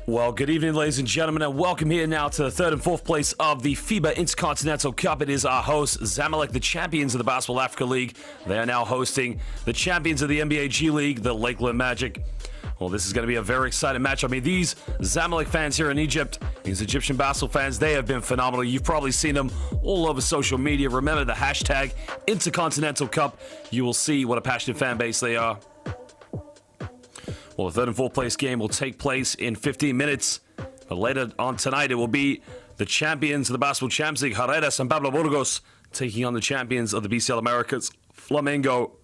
Well, good evening, ladies and gentlemen, and welcome here now to the third and fourth place of the FIBA Intercontinental Cup. It is our hosts, Zamalek, the champions of the Basketball Africa League. They are now hosting the champions of the NBA G League, the Lakeland Magic. Well, this is going to be a very exciting match. I mean, these Zamalek fans here in Egypt, these Egyptian basketball fans, they have been phenomenal. You've probably seen them all over social media. Remember the hashtag Intercontinental Cup. You will see what a passionate fan base they are. Well, the third and fourth place game will take place in 15 minutes. But later on tonight, it will be the champions of the Basketball Champions League, Herrera and Pablo Burgos, taking on the champions of the BCL Americas, Flamengo.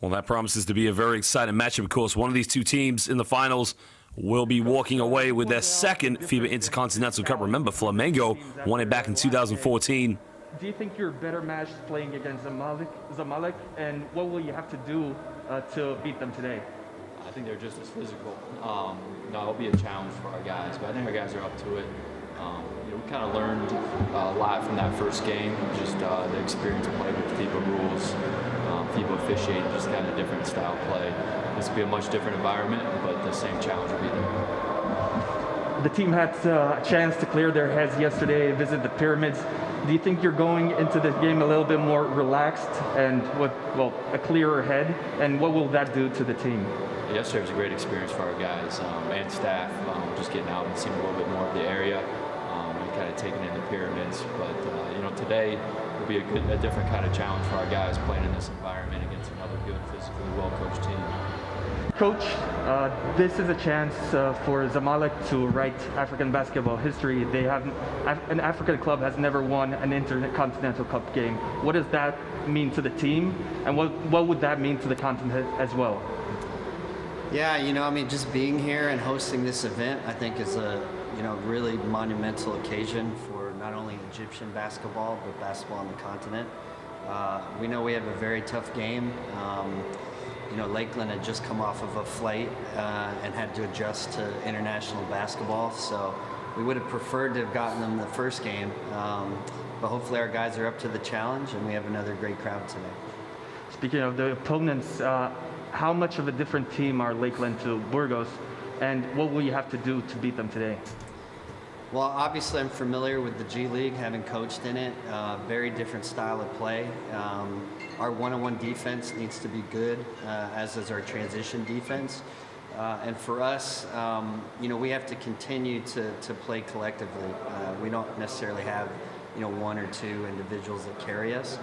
Well, that promises to be a very exciting matchup. Of course, one of these two teams in the finals will be walking away with their second FIBA Intercontinental Cup. Remember, Flamengo won it back in 2014. Do you think you're better matched playing against Zamalek, and what will you have to do to beat them today? I think they're just as physical. It'll be a challenge for our guys, but I think our guys are up to it. We kind of learned a lot from that first game, just the experience of playing with FIBA rules, FIBA officiating, just kind of different style play. This will be a much different environment, but the same challenge will be there. The team had a chance to clear their heads yesterday, visit the pyramids. Do you think you're going into the game a little bit more relaxed and with, a clearer head? And what will that do to the team? Yesterday was a great experience for our guys and staff, just getting out and seeing a little bit more of the area, and kind of taking in the pyramids. But today will be a different kind of challenge for our guys playing in this environment against another good, physically well-coached team. Coach, this is a chance for Zamalek to write African basketball history. An African club has never won an Intercontinental Cup game. What does that mean to the team, and what would that mean to the continent as well? Yeah, just being here and hosting this event, I think is a really monumental occasion for not only Egyptian basketball, but basketball on the continent. We know we have a very tough game. Lakeland had just come off of a flight and had to adjust to international basketball, so we would have preferred to have gotten them the first game, but hopefully our guys are up to the challenge and we have another great crowd today. Speaking of the opponents, how much of a different team are Lakeland to Burgos, and what will you have to do to beat them today? Well, obviously I'm familiar with the G League, having coached in it. Very different style of play. Our one-on-one defense needs to be good, as is our transition defense. And for us, we have to continue to play collectively. We don't necessarily have, one or two individuals that carry us.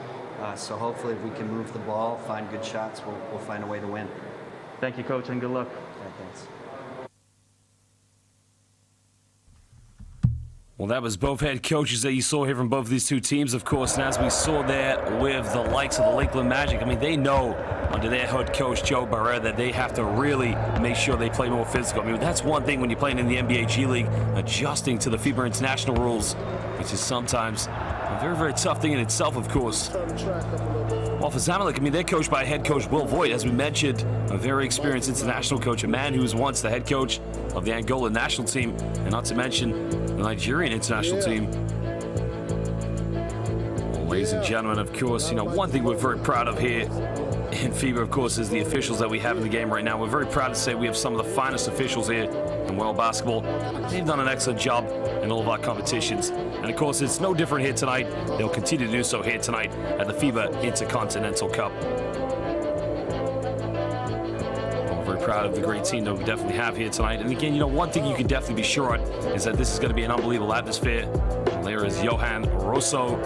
So hopefully if we can move the ball, find good shots, we'll find a way to win. Thank you, Coach, and good luck. Thanks. Well, that was both head coaches that you saw here from both of these two teams, of course. And as we saw there with the likes of the Lakeland Magic, I mean, they know under their head coach, Joe Barrera, that they have to really make sure they play more physical. I mean, that's one thing when you're playing in the NBA G League, adjusting to the FIBA International rules, which is sometimes a very, very tough thing in itself, of course. Well, for Zamalek, I mean, they're coached by head coach Will Voigt, as we mentioned, a very experienced international coach, a man who was once the head coach of the Angola national team, and not to mention the Nigerian international team. Well, ladies and gentlemen, of course, one thing we're very proud of here in FIBA, of course, is the officials that we have in the game right now. We're very proud to say we have some of the finest officials here in world basketball. They've done an excellent job in all of our competitions. And of course, it's no different here tonight. They'll continue to do so here tonight at the FIBA Intercontinental Cup. We're very proud of the great team that we definitely have here tonight. And again, one thing you can definitely be sure on is that this is going to be an unbelievable atmosphere. And there is Johan Rosso,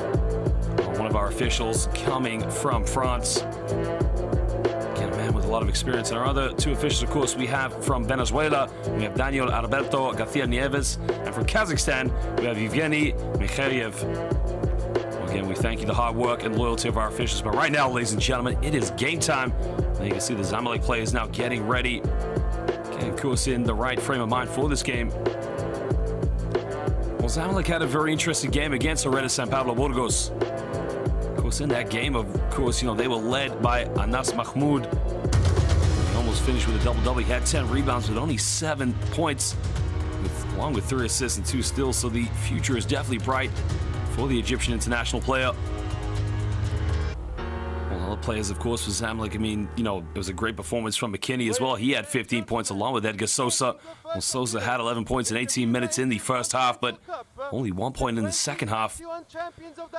one of our officials coming from France. Again, a man with a lot of experience. And our other two officials, of course, we have from Venezuela, we have Daniel Alberto Garcia Nieves, and from Kazakhstan, we have Evgeny Mikhailov. Again, we thank you the hard work and loyalty of our officials. But right now, ladies and gentlemen, it is game time. And you can see the Zamalek players now getting ready. Getting, of course, in the right frame of mind for this game. Well, Zamalek had a very interesting game against Herrera and Pablo Burgos. Of course, in that game, of course, they were led by Anas Mahmoud. He almost finished with a double-double. He had 10 rebounds with only 7 points, along with 3 assists and 2 steals. So the future is definitely bright for the Egyptian international player. Well, Other players, of course, for Zamalek. I mean, you know, it was a great performance from McKinney as well. He had 15 points along with Edgar Sosa. Well, Sosa had 11 points in 18 minutes in the first half, but only 1 point in the second half. Well,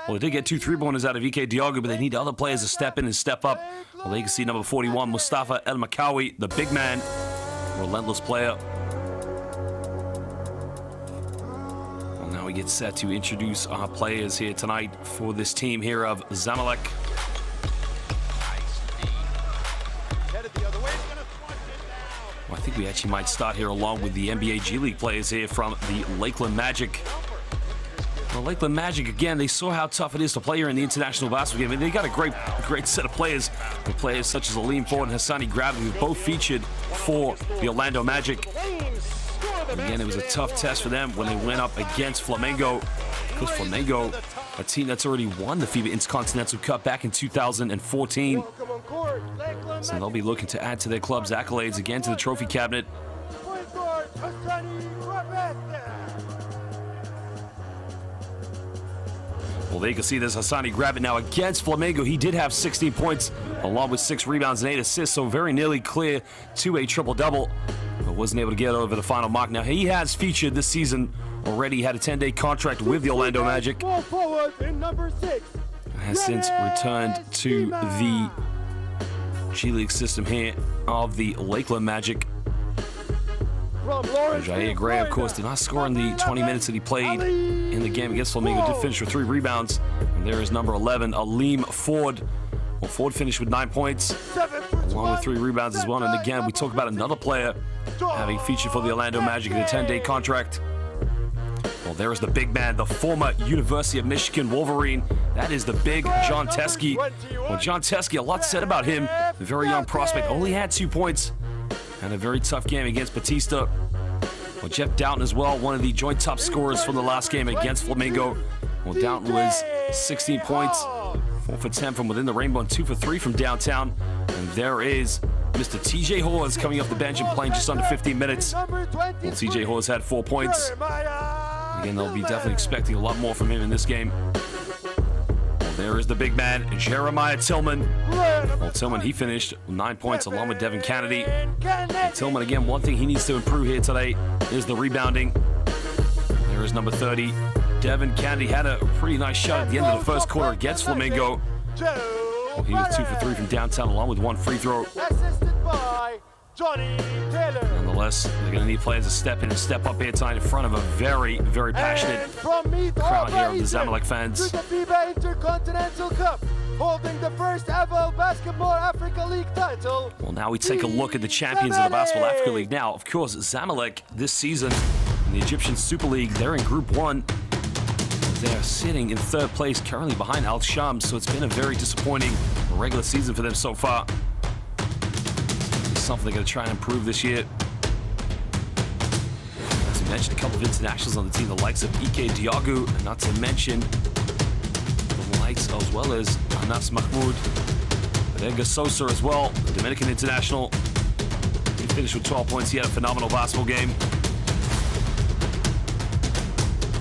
they did get 2 3-pointers out of Ike Diogo, but they need other players to step in and step up. Well, they can see number 41, Mustafa El Makawi, the big man, relentless player. Well, now we get set to introduce our players here tonight for this team here of Zamalek. Well, I think we actually might start here along with the NBA G League players here from the Lakeland Magic. Well, Lakeland Magic, again, they saw how tough it is to play here in the international basketball game. And they got a great set of players. The players such as Aleem Ford and Hassani Gravity, who both featured for the Orlando Magic. And again, it was a tough test for them when they went up against Flamengo. Because Flamengo, a team that's already won the FIBA Intercontinental Cup back in 2014. So they'll be looking to add to their club's accolades again to the trophy cabinet. Well, there you can see this Hassani Gravit now against Flamengo. He did have 16 points along with 6 rebounds and 8 assists, so very nearly clear to a triple-double, but wasn't able to get over the final mark. Now, he has featured this season already. He had a 10-day contract with the Orlando Magic. Has since returned to the G League system here of the Lakeland Magic. Jair Gray, of course, did not score in the 20 minutes that he played in the game against Flamengo. Did finish with 3 rebounds. And there is number 11, Aleem Ford. Well, Ford finished with 9 points, along with 3 rebounds as well. And again, we talk about another player having featured for the Orlando Magic in a 10-day contract. Well, there is the big man, the former University of Michigan Wolverine. That is the big John Teskey. Well, John Teskey, a lot said about him. A very young prospect, only had 2 points. And a very tough game against Batista. Well, Jeff Doughton as well, one of the joint top scorers from the last game against Flamengo. Well, Doughton was 16 points, 4 for 10 from within the rainbow, and 2 for 3 from downtown. And there is Mr. TJ Hawes coming off the bench and playing just under 15 minutes. Well, TJ Hawes had 4 points. Again, they'll be definitely expecting a lot more from him in this game. There is the big man, Jeremiah Tillman. Well, Tillman, he finished with 9 points along with Devin Kennedy. And Tillman, again, one thing he needs to improve here today is the rebounding. There is number 30. Devin Kennedy had a pretty nice shot at the end of the first quarter against Flamengo. Well, he was 2 for 3 from downtown along with 1 free throw. Nonetheless, they're going to need players to step in and step up here tonight in front of a very, very passionate crowd here of the Zamalek fans. The FIBA Intercontinental Cup, holding the first ever Basketball Africa League title. Well, now we take a look at the champions of the Basketball Africa League. Now, of course, Zamalek this season in the Egyptian Super League, they're in Group 1. They're sitting in 3rd place, currently behind Al Shams, so it's been a very disappointing regular season for them so far. Something they're going to try and improve this year. As we mentioned, a couple of internationals on the team, the likes of Ike Diogo, and not to mention the likes as well as Anas Mahmoud, Edgar Sosa as well, the Dominican international. He finished with 12 points. He had a phenomenal basketball game.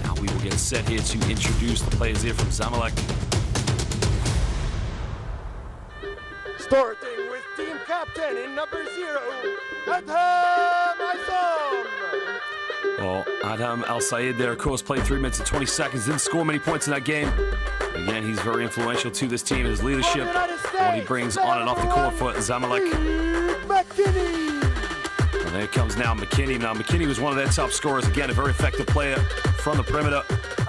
Now we will get set here to introduce the players here from Zamalek. Starting with team captain in number 0, Adham Aizam. Well, Adham Al Sayed there, of course, played 3 minutes and 20 seconds, didn't score many points in that game. Again, he's very influential to this team in his leadership, what he brings on and off the court for Zamalek. And there comes now McKinney. Now, McKinney was one of their top scorers. Again, a very effective player from the perimeter.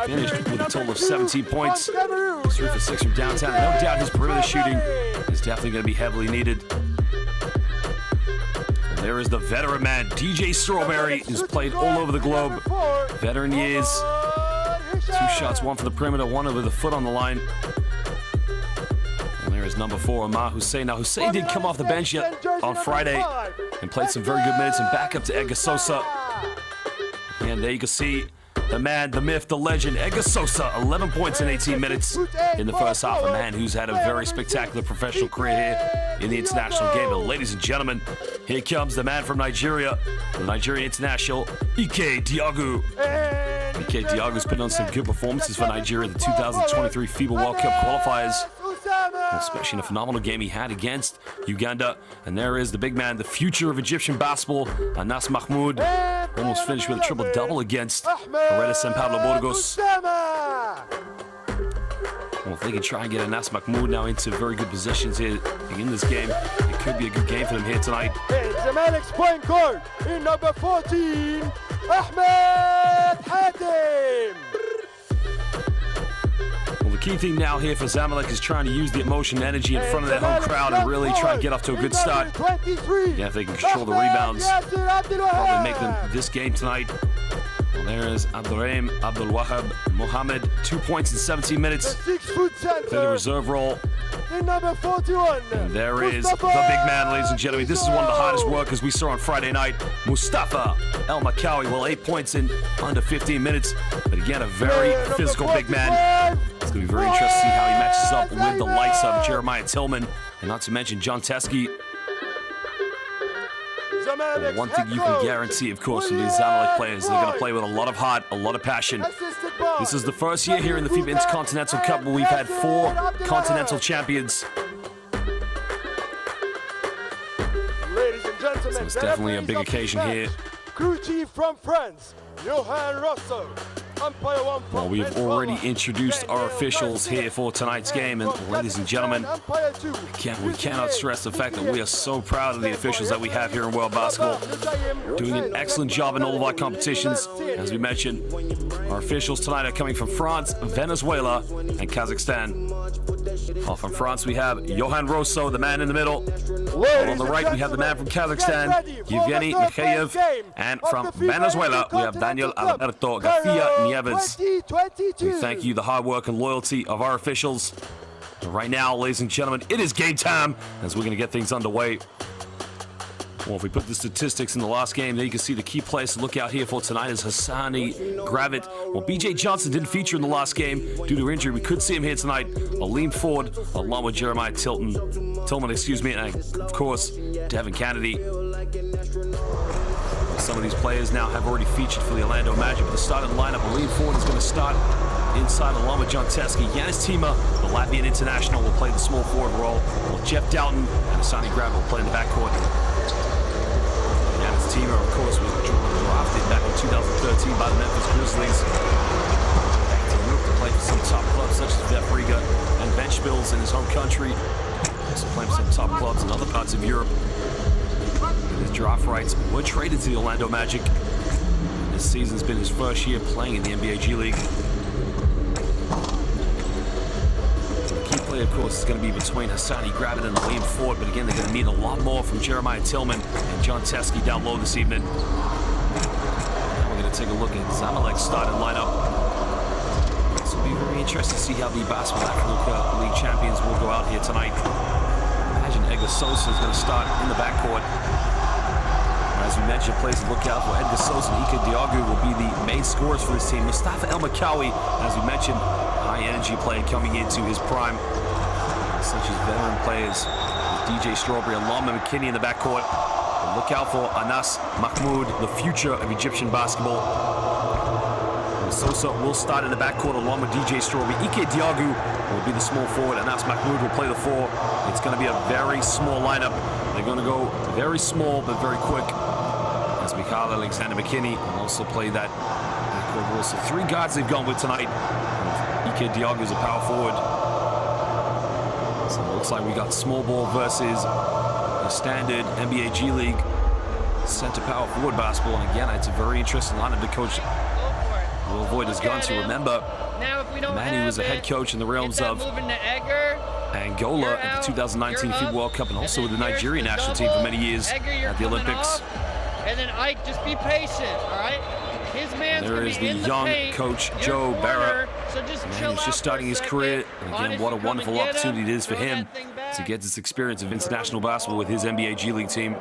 Finished with a total of 17 points. 3 for 6 from downtown. No doubt his perimeter shooting is definitely going to be heavily needed. And there is the veteran man, DJ Strawberry, who's played all over the globe. Veteran years. 2 shots, 1 for the perimeter, 1 over the foot on the line. And there is number 4, Amar Hussein. Now, Hussein did come off the bench yet on Friday and played some very good minutes and back up to Edgar Sosa. And there you can see the man, the myth, the legend, Edgar Sosa, 11 points in 18 minutes in the first half. A man who's had a very spectacular professional career here in the international game. But ladies and gentlemen, here comes the man from Nigeria, the Nigerian international, Ike Diogo. Ike Diogo's putting on some good performances for Nigeria in the 2023 FIBA World Cup qualifiers. especially in a phenomenal game he had against Uganda. And there is the big man, the future of Egyptian basketball, Anas Mahmoud. Almost finished with a triple-double against Hereda San Pablo Burgos. Well, if they can try and get Anas Mahmoud now into very good positions here in this game, it could be a good game for them here tonight. Zamalek's point guard in number 14, Ahmed Hatem. Well, the key thing now here for Zamalek is trying to use the emotion and energy in front of their home crowd and really try and get off to a good start. Yeah, if they can control the rebounds, probably make them this game tonight. Well, there is Abdurrahim Abdul Wahab Mohammed, 2 points in 17 minutes. Play the reserve role. In number 41. And there is the big man, ladies and gentlemen. This is one of the hardest workers we saw on Friday night. Mustafa El Makawi, well, 8 points in under 15 minutes. But again, a very physical big man. It's going to be very interesting to see how he matches up with the likes of Jeremiah Tillman, and not to mention John Teskey. Well, one thing you can guarantee, of course, from these Zamalek players, they're going to play with a lot of heart, a lot of passion. This is the first year here in the FIBA Intercontinental Cup where we've had 4 continental champions. Ladies and gentlemen, So it's definitely a big occasion here. Crew chief from France, Johan Rosso. Well, we have already introduced our officials here for tonight's game, and ladies and gentlemen, again, we cannot stress the fact that we are so proud of the officials that we have here in world basketball, doing an excellent job in all of our competitions. As we mentioned, our officials tonight are coming from France, Venezuela, and Kazakhstan. From France, we have Johan Rosso, the man in the middle. On the right, we have the man from Kazakhstan, Yevgeny Mikhayev. And from Venezuela, we have Daniel Alberto Garcia Nieves. We thank you, the hard work and loyalty of our officials. Right now, ladies and gentlemen, it is game time as we're going to get things underway. Well, if we put the statistics in the last game, then you can see the key players to look out here for tonight is Hassani Gravett. Well, B.J. Johnson didn't feature in the last game due to injury. We could see him here tonight. Aleem Ford, along with Jeremiah Tillman, and of course, Devin Kennedy. Some of these players now have already featured for the Orlando Magic, but the starting lineup, Aleem Ford is going to start inside along with John Teskey. Yanis Tima, the Latvian international, will play the small forward role, while Jeff Doughton and Hassani Gravett will play in the backcourt. Yanis Tima, of course, was drafted back in 2013 by the Memphis Grizzlies. Back to Europe to play for some top clubs such as Vef Riga and Ventspils in his home country. Also playing for some top clubs in other parts of Europe. His draft rights were traded to the Orlando Magic. This season's been his first year playing in the NBA G League. The key play, of course, is going to be between Hassani Gravett and Aleem Ford, but again, they're going to need a lot more from Jeremiah Tillman and John Teskey down low this evening. Now we're going to take a look at Zamalek's starting lineup. This will be very interesting to see how the Basketball Africa League champions will go out here tonight. Imagine Edgar Sosa is going to start in the backcourt. As we mentioned, players to look out for Edgar Sosa and Ike Diagu will be the main scorers for this team. Mustafa El Makawi, as we mentioned, high-energy player coming into his prime. Such as veteran players, DJ Strawberry and Lama McKinney in the backcourt. But look out for Anas Mahmoud, the future of Egyptian basketball. Sosa will start in the backcourt along with DJ Strawberry. Ike Diagu will be the small forward. Anas Mahmoud will play the 4. It's going to be a very small lineup. They're going to go very small but very quick. As Mikhail Alexander McKinney will also play that backcourt role. So 3 guards they've gone with tonight. Ike Diagu is a power forward. So it looks like we got small ball versus the standard NBA G League center power forward basketball. And again, it's a very interesting lineup the coach will avoid his gun to. Remember, Manny was a head coach in the realms of Angola at the 2019 FIBA World Cup and also with the Nigerian national team for many years at the Olympics. And then Ike, just be patient, all right? His man's there is the young coach, Joe Barra. So he's just starting his career. And again, what a wonderful opportunity it is for him to get this experience of international basketball with his NBA G League team.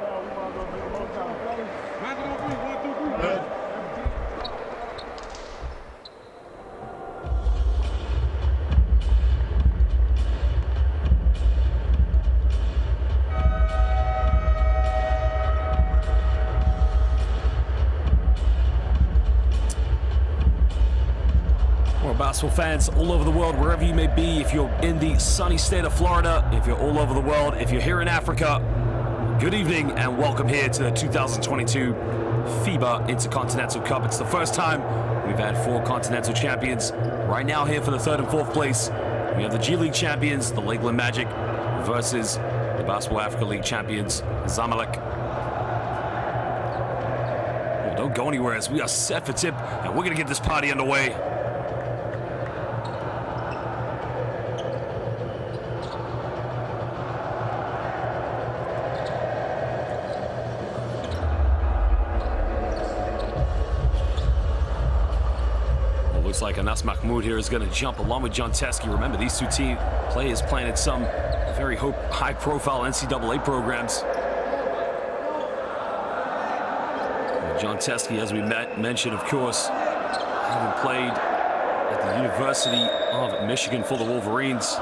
basketball fans all over the world, wherever you may be, if you're in the sunny state of Florida, if you're all over the world, if you're here in Africa, good evening and welcome here to the 2022 FIBA Intercontinental Cup. It's the first time we've had 4 continental champions. Right now here for the 3rd and 4th place, we have the G League champions, the Lakeland Magic, versus the Basketball Africa League champions, Zamalek. Well, don't go anywhere as we are set for tip, and we're going to get this party underway. Looks like Anas Mahmoud here is going to jump along with John Teskey. Remember, these two team players playing at some very high-profile NCAA programs. John Teskey, as we mentioned, of course, having played at the University of Michigan for the Wolverines.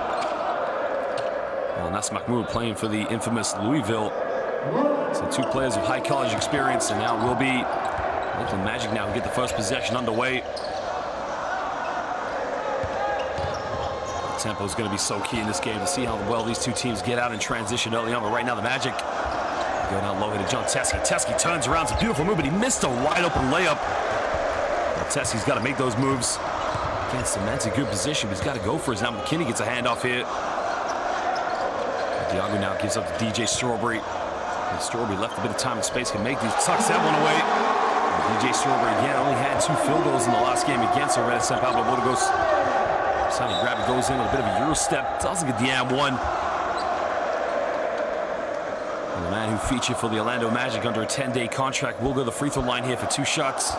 Well, Anas Mahmoud playing for the infamous Louisville. So 2 players with high college experience, and now will be Lakeland Magic now get the first possession underway. Tempo is going to be so key in this game to see how well these two teams get out and transition early on. But right now, the Magic go down low here to John Teskey. Teskey turns around. It's a beautiful move, but he missed a wide-open layup. Well, Teskey's got to make those moves. Again, cements a good position, but he's got to go for it. Now McKinney gets a handoff here. Diago now gives up to DJ Strawberry. And Strawberry left a bit of time and space, can make these. Tucks that one away. And DJ Strawberry, again, only had 2 field goals in the last game against Red San Pablo Burgos. Sonny Grab goes in with a bit of a Euro step, doesn't get the and one. And the man who featured for the Orlando Magic under a 10-day contract will go to the free throw line here for 2 shots.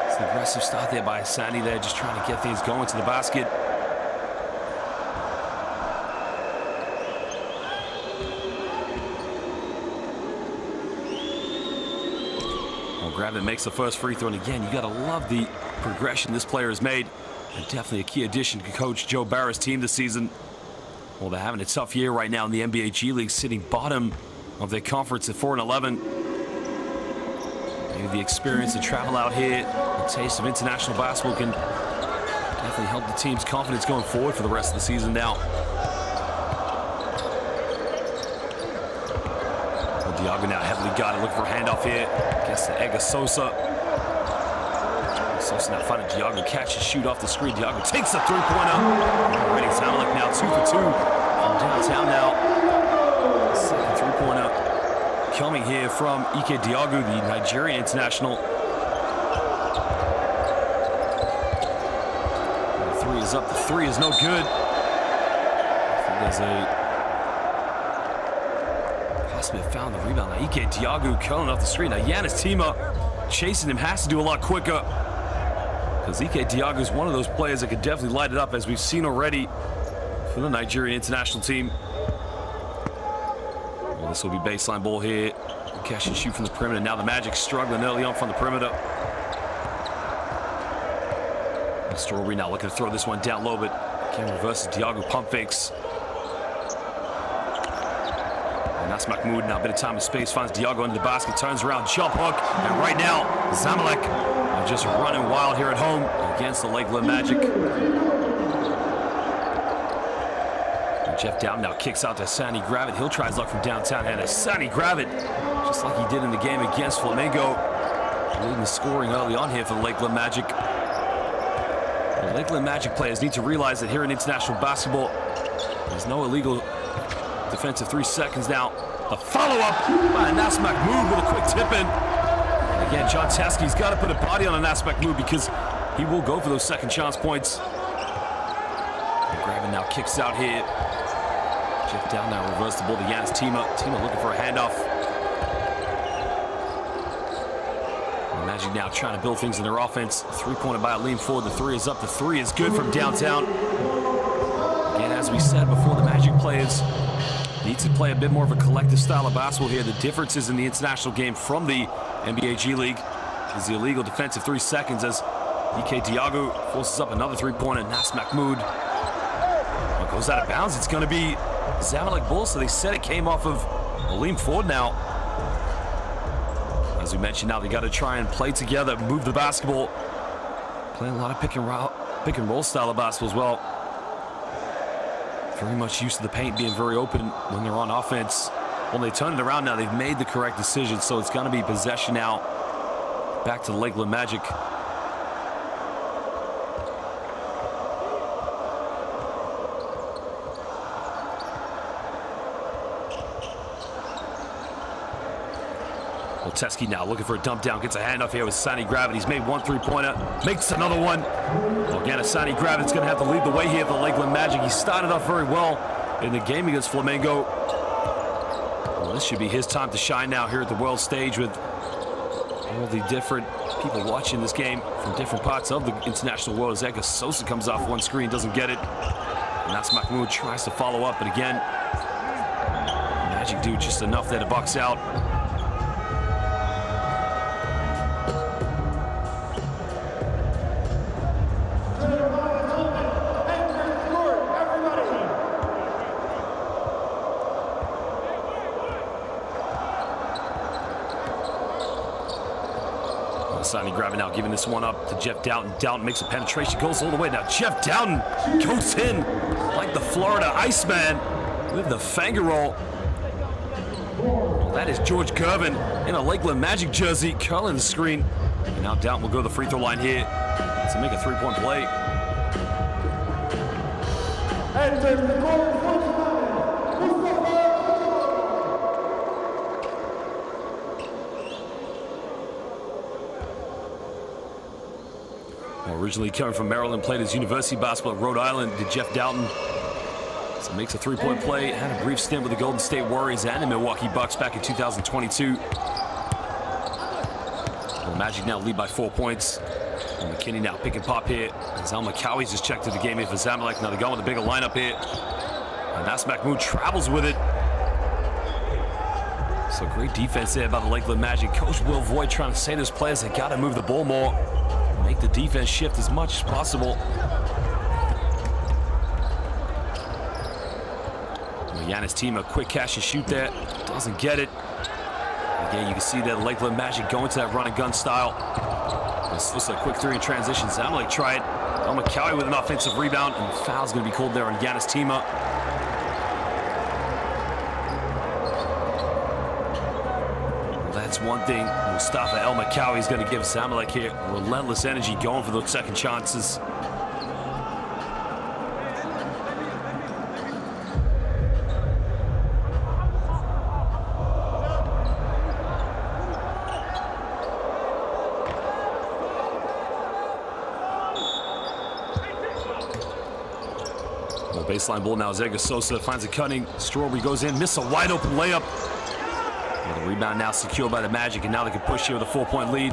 It's an aggressive start there by Sandy there, just trying to get things going to the basket. Well, Grab makes the first free throw, and again, you gotta love the progression this player has made. And definitely a key addition to Coach Joe Barra's team this season. Well, they're having a tough year right now in the NBA G League, sitting bottom of their conference at 4-11. Maybe the experience to travel out here, a taste of international basketball can definitely help the team's confidence going forward for the rest of the season now. Well, Diago now heavily guarded, looking for a handoff here. Gets to Ega Sosa. Sosa now finding Diago, catch and shoot off the screen. Diago takes a 3-pointer. Already Zamalek now 2 for 2 from downtown now. Second 3-pointer coming here from Ike Diago, the Nigerian international. And the 3 is up. The 3 is no good. I think there's a possibly found the rebound. Now Ike Diago curling off the screen. Now Yanis Tima chasing him, has to do a lot quicker. Because Ike Diago is one of those players that could definitely light it up, as we've seen already for the Nigerian international team. Well, this will be baseline ball here. Catch and shoot from the perimeter. Now the Magic struggling early on from the perimeter. And Strawberry now looking to throw this one down low, but again reverses Diago, pump fakes. And that's Mahmoud. Now a bit of time and space, finds Diago under the basket, turns around, jump hook, and right now Zamalek just running wild here at home against the Lakeland Magic. And Jeff Dowd now kicks out to Sandy Gravett. He'll try his luck from downtown, and Sandy Gravett, just like he did in the game against Flamengo, leading the scoring early on here for the Lakeland Magic. The Lakeland Magic players need to realize that here in international basketball, there's no illegal defensive 3 seconds now. The follow-up by Anas Mahmoud with a quick tip-in. Again, John Teskey's got to put a body on an aspect move because he will go for those second chance points. Gravin now kicks out here. Jeff Down now reverses the ball to Yanis Tima. Tima looking for a handoff. And Magic now trying to build things in their offense. 3-pointer by a lean forward. The 3 is up. The 3 is good from downtown. Again, as we said before, the Magic players need to play a bit more of a collective style of basketball here. The differences in the international game from the NBA G League is the illegal defensive 3 seconds as Ike Diago forces up another 3-pointer. Anas Mahmoud goes out of bounds. It's going to be Zamalek ball, so they said it came off of a lean forward now. As we mentioned, now they got to try and play together, move the basketball. Playing a lot of pick and roll style of basketball as well. Very much used to the paint being very open when they're on offense. When they turn it around now, they've made the correct decision, so it's going to be possession now. Back to the Lakeland Magic. Teske now looking for a dump down, gets a handoff here with Sani Gravett. He's made one three-pointer, makes another one. Well, again, Sani Gravett's going to have to lead the way here for the Lakeland Magic. He started off very well in the game against Flamengo. Well, this should be his time to shine now here at the world stage with all the different people watching this game from different parts of the international world. As Edgar Sosa comes off one screen, doesn't get it. And that's Mahmoud tries to follow up, but again, Magic do just enough there to box out. Sani Gravett now giving this one up to Jeff Doughton. Doughton makes a penetration, goes all the way. Now Jeff Doughton goes in like the Florida Iceman with the finger roll. Well, that is George Gervin in a Lakeland Magic jersey, curling the screen. And now Doughton will go to the free throw line here to make a three-point play. Originally coming from Maryland, played his university basketball at Rhode Island, did Jeff Doughton. So makes a three-point play, had a brief stint with the Golden State Warriors and the Milwaukee Bucks back in 2022. Well, the Magic now lead by 4 points. And McKinney now pick and pop here. Zal McCowie's just checked to the game here for Zamalek. Now they're going with a bigger lineup here. And that's Mahmoud travels with it. So great defense there by the Lakeland Magic. Coach Will Voigt trying to say to his players, they got to move the ball more. Make the defense shift as much as possible. Giannis team a quick catch and shoot there. Doesn't get it. Again, you can see that Lakeland Magic going to that run and gun style. It's just a quick three in transition. Zamalek try it. McCowie with an offensive rebound, and the foul's going to be called there on Giannis Tima. That's one thing Mustafa El Maccawi is going to give Zamalek here. Relentless energy going for those second chances. Well, baseline ball now. Edgar Sosa finds a cutting. Strawberry goes in, miss a wide open layup. Well, the rebound now secured by the Magic, and now they can push here with a 4-point lead.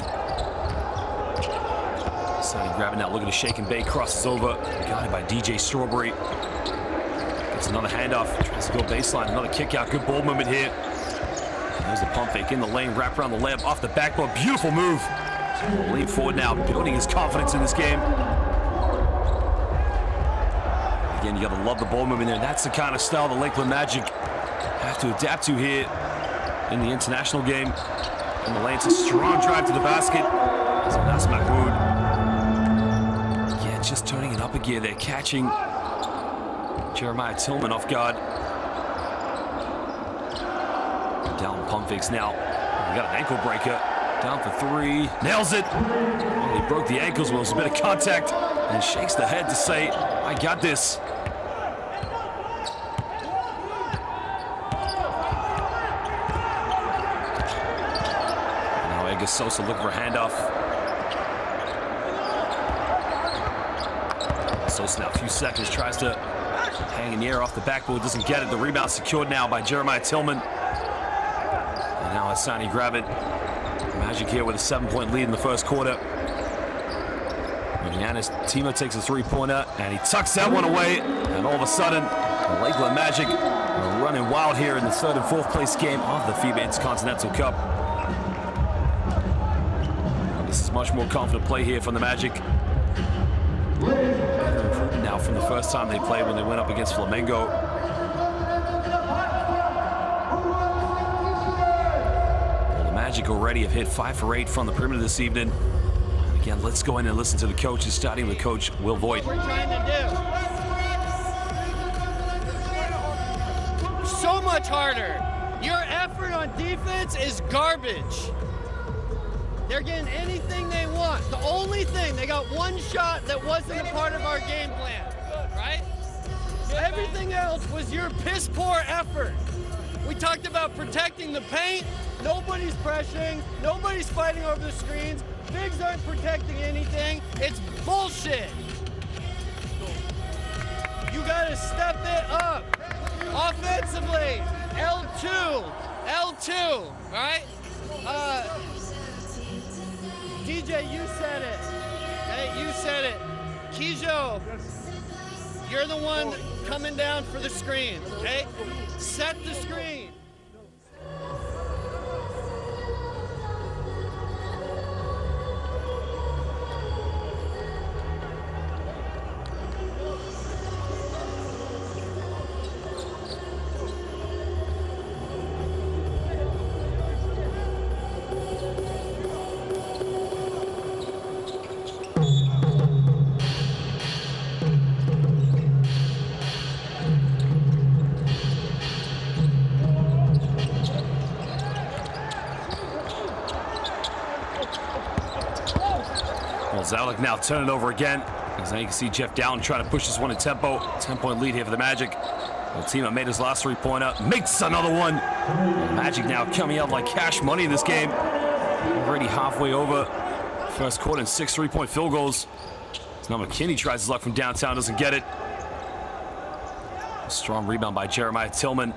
Sani Gravett now looking to shake and bake, crosses over. Got it by DJ Strawberry. Gets another handoff, tries to go baseline, another kick out. Good ball movement here. And there's the pump fake in the lane, wrap around the layup, off the backboard. Beautiful move. We'll lean forward now, building his confidence in this game. Again, you got to love the ball movement there. That's the kind of style the Lakeland Magic have to adapt to here in the international game. And the lane's a strong drive to the basket. So that's Mahmoud. Yeah, just turning it up a gear there, catching Jeremiah Tillman off guard. Down pump fakes now. We got an ankle breaker. Down for three. Nails it. Well, he broke the ankles. Well, there's a bit of contact. And shakes the head to say, I got this. Now Edgar Sosa looking for a handoff. Sosa now a few seconds, tries to hang in the air off the backboard, doesn't get it. The rebound secured now by Jeremiah Tillman. And now Sani Gravett. Magic here with a 7-point lead in the first quarter. Giannis Tima takes a three-pointer, and he tucks that one away. And all of a sudden, the Lakeland Magic are running wild here in the third and fourth place game of the FIBA Intercontinental Cup. This is much more confident play here from the Magic. Now from the first time they played when they went up against Flamengo. Well, the Magic already have hit 5 for 8 from the perimeter this evening. Again, let's go in and listen to the coaches, starting with Coach Will Voigt. What we're trying to do. So much harder. Your effort on defense is garbage. They're getting anything they want. The only thing, they got one shot that wasn't a part of our game plan, right? Everything else was your piss poor effort. We talked about protecting the paint. Nobody's pressuring. Nobody's fighting over the screens. Bigs aren't protecting anything. It's bullshit. You gotta step it up. Offensively, L2, all right? DJ, you said it. Hey, you said it. Kijo, you're the one coming down for the screen, okay? Set the screen. Zamalek now turn it over again. As now you can see Jeff Dowden trying to push this one in tempo. 10-point lead here for the Magic. The team that made his last three-pointer makes another one. The Magic now coming out like cash money in this game. Already halfway over. First quarter and 6 3-point field goals. So now McKinney tries his luck from downtown, doesn't get it. A strong rebound by Jeremiah Tillman.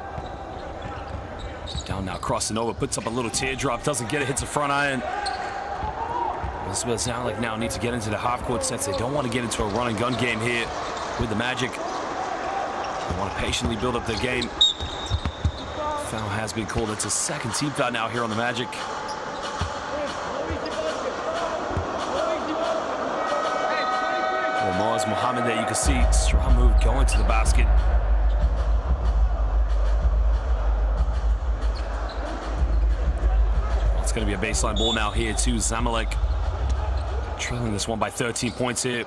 Down now crossing over, puts up a little teardrop, doesn't get it, hits the front iron. This is where Zamalek now need to get into the half-court sets. They don't want to get into a run-and-gun game here with the Magic. They want to patiently build up their game. Foul has been called. It's a second team foul now here on the Magic. Mars Muhammad there, you can see strong move going to the basket. It's going to be a baseline ball now here to Zamalek. Trailing this one by 13 points here.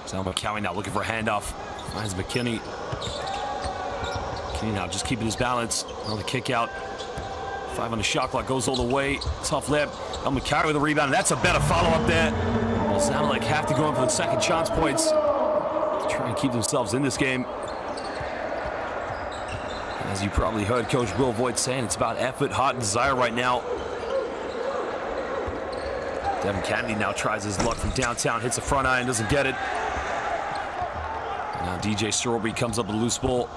Zamalek now looking for a handoff. Finds McKinney. McKinney now just keeping his balance. Another kick out. 5 on the shot clock, goes all the way. Tough lip. McCarry with a rebound, and that's a better follow-up there. Well, Zamalek have to go in for the second chance points to try and keep themselves in this game. As you probably heard Coach Will Voigt saying, it's about effort, heart, and desire right now. Devin Kennedy now tries his luck from downtown, hits the front iron, doesn't get it. And now DJ Strawberry comes up with a loose ball.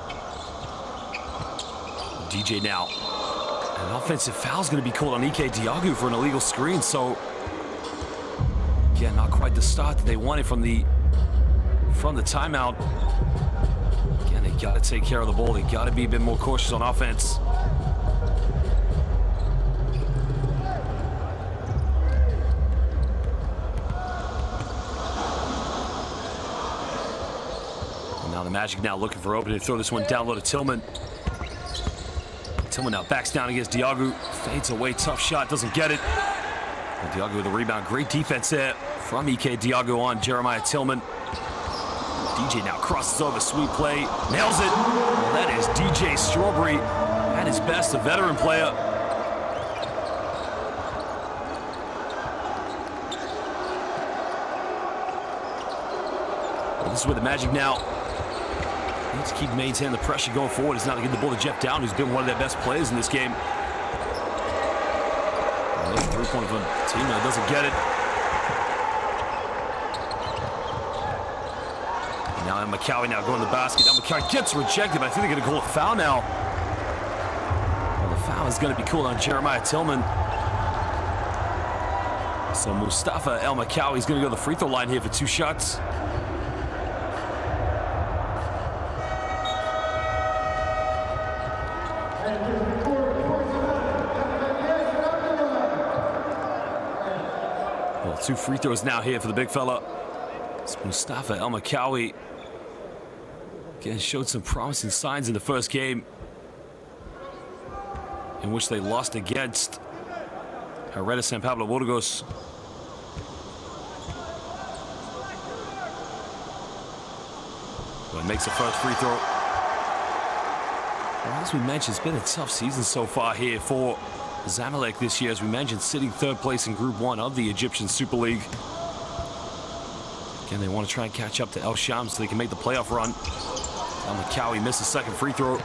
DJ now. An offensive foul is going to be called on Ike Diagu for an illegal screen, so yeah, not quite the start that they wanted from the timeout. Again, they got to take care of the ball. They got to be a bit more cautious on offense. And now the Magic now looking for opening to throw this one down low to Tillman. Tillman now backs down against Diagu, fades away, tough shot, doesn't get it. And Diagu with a rebound, great defense there from Ike Diagu on Jeremiah Tillman. DJ now crosses over, sweet play, nails it. Well, that is DJ Strawberry at his best, a veteran player. Well, this is where the Magic now needs to keep maintaining the pressure going forward. It's not to get the ball to Jeff Dowden, who's been one of their best players in this game. Well, there's a three-pointer from the team that doesn't get it. And now McCowie now going to the basket. Now McCowie gets rejected, but I think they're going to call a foul now. Well, the foul is going to be called on Jeremiah Tillman. So Mustafa El McCowie is going to go to the free throw line here for 2 shots. Well, 2 free throws now here for the big fella. It's Mustafa El McCowie. Again, showed some promising signs in the first game, in which they lost against Herrera San Pablo Burgos. Well, makes the first free throw. Well, as we mentioned, it's been a tough season so far here for Zamalek this year. As we mentioned, sitting third place in Group 1 of the Egyptian Super League. Again, they want to try and catch up to El Sham so they can make the playoff run. Al-Makawi missed the second free throw.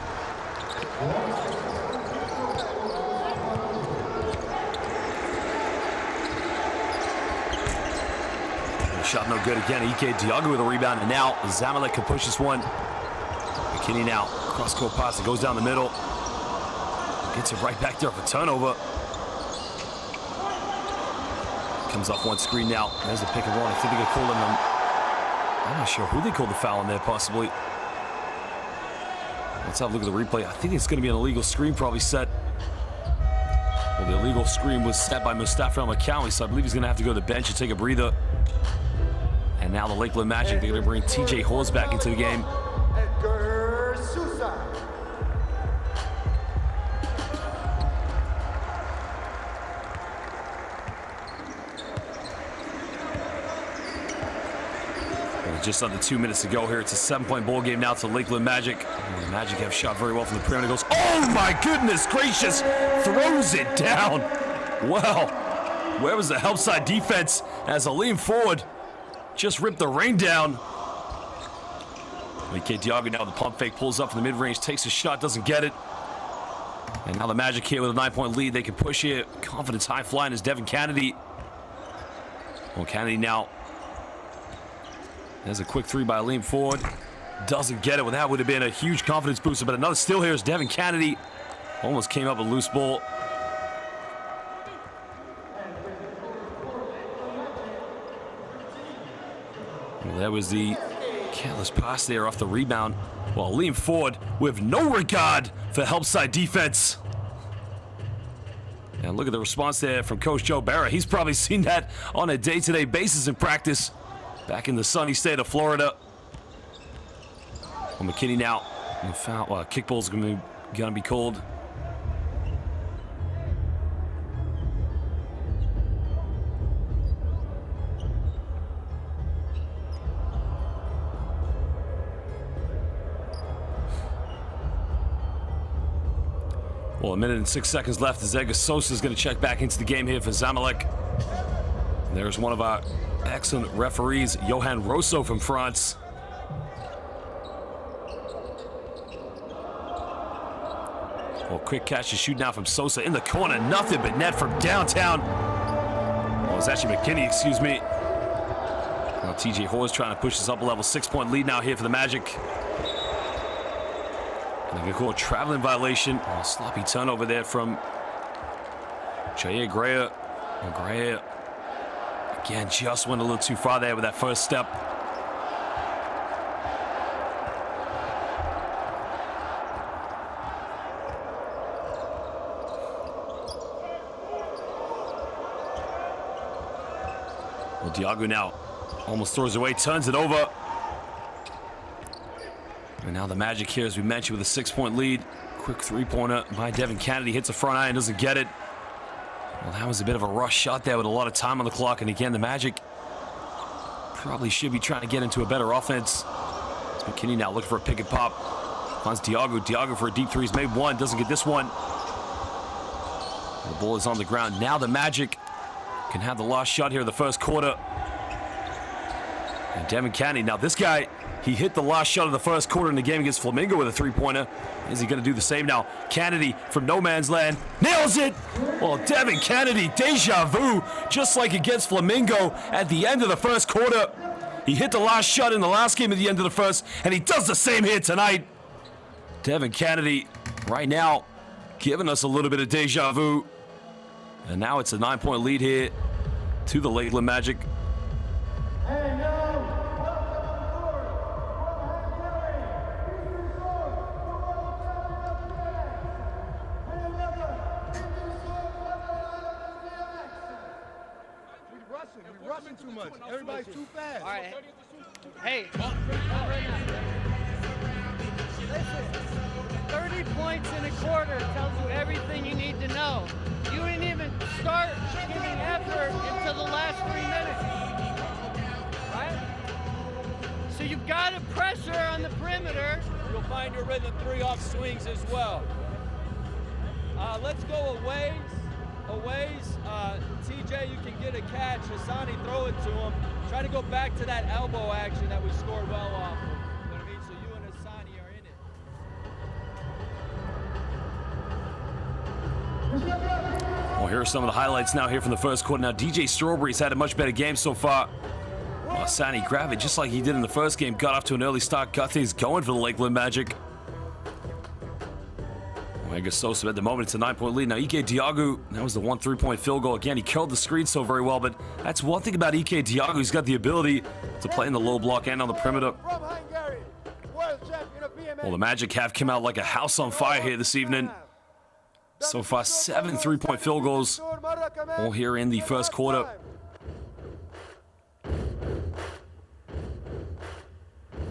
Shot no good again. Ike Diago with a rebound, and now Zamalek can push this one. McKinney now, cross-court pass, it goes down the middle. Gets it right back there for turnover. Comes off one screen now. There's a pick and roll. I think they could call him. I'm not sure who they called the foul on there, possibly. Let's have a look at the replay. I think it's going to be an illegal screen probably set. Well, the illegal screen was set by Mustafa Al-Makawi, so I believe he's going to have to go to the bench and take a breather. And now the Lakeland Magic, they're going to bring TJ Hawes back into the game. Just under 2 minutes to go here. It's a 7-point ball game now to Lakeland Magic. And the Magic have shot very well from the perimeter. Goes, oh my goodness gracious! Throws it down. Well, where was the help side defense as a lean forward just ripped the rain down. Ike Diago now with the pump fake, pulls up from the mid-range, takes a shot, doesn't get it. And now the Magic here with a 9-point lead. They can push here. Confidence high flying is Devin Kennedy. Well, Kennedy now. There's a quick three by Aleem Ford. Doesn't get it. Well, that would have been a huge confidence booster, but another steal here is Devin Kennedy. Almost came up with a loose ball. Well, that was the careless pass there off the rebound. Well, Aleem Ford with no regard for help side defense. And look at the response there from Coach Joe Barra. He's probably seen that on a day-to-day basis in practice. Back in the sunny state of Florida. Well, McKinney now. Foul, kickball's gonna be called. Well, 1 minute and 6 seconds left as Edgar Sosa is going to check back into the game here for Zamalek. And there's one of our excellent referees, Johan Rosso from France. Well, quick catch to shoot now from Sosa in the corner. Nothing but net from downtown. Well, it's actually McKinney, excuse me. Now TJ Hawes trying to push this up a level. 6-point lead now here for the Magic. And they're going to call a traveling violation. Oh, sloppy turnover there from Jair Greer. Oh, Greer. Again, just went a little too far there with that first step. Well, Diago now almost throws it away, turns it over. And now the Magic here, as we mentioned, with a 6-point lead. Quick three-pointer by Devin Kennedy. Hits the front iron, doesn't get it. Well, that was a bit of a rush shot there with a lot of time on the clock. And again, the Magic probably should be trying to get into a better offense. It's McKinney now looking for a pick and pop. Finds Diago. Diago for a deep three. He's made one. Doesn't get this one. The ball is on the ground. Now the Magic can have the last shot here in the first quarter. And Devin Kennedy. Now this guy, he hit the last shot of the first quarter in the game against Flamengo with a three-pointer. Is he going to do the same now? Kennedy from no man's land nails it. Well, Devin Kennedy, deja vu, just like against Flamengo at the end of the first quarter. He hit the last shot in the last game at the end of the first, and he does the same here tonight. Devin Kennedy, right now, giving us a little bit of deja vu. And now it's a 9-point lead here to the Lakeland Magic. We're rushing too much. Everybody's too fast. All right. Hey. Listen, 30 points in a quarter tells you everything you need to know. You didn't even start giving effort until the last 3 minutes, right? So you've got to pressure on the perimeter. You'll find your rhythm 3-off swings as well. Let's go a ways. TJ, you can get a catch. Hassani, throw it to him. Try to go back to that elbow action that we scored well off of. You know what I mean? So you and Hassani are in it. Well, here are some of the highlights now here from the first quarter. Now, DJ Strawberry's had a much better game so far. Hassani grabbed it just like he did in the first game. Got off to an early start. Got things going for the Lakeland Magic. Sosa at the moment, it's a 9-point lead. Now, Ike Diagu, that was the 1 3-point field goal. Again, he curled the screen so very well, but that's one thing about Ike Diagu. He's got the ability to play in the low block and on the perimeter. Well, the Magic have come out like a house on fire here this evening. So far, 7 3-point field goals, all here in the first quarter.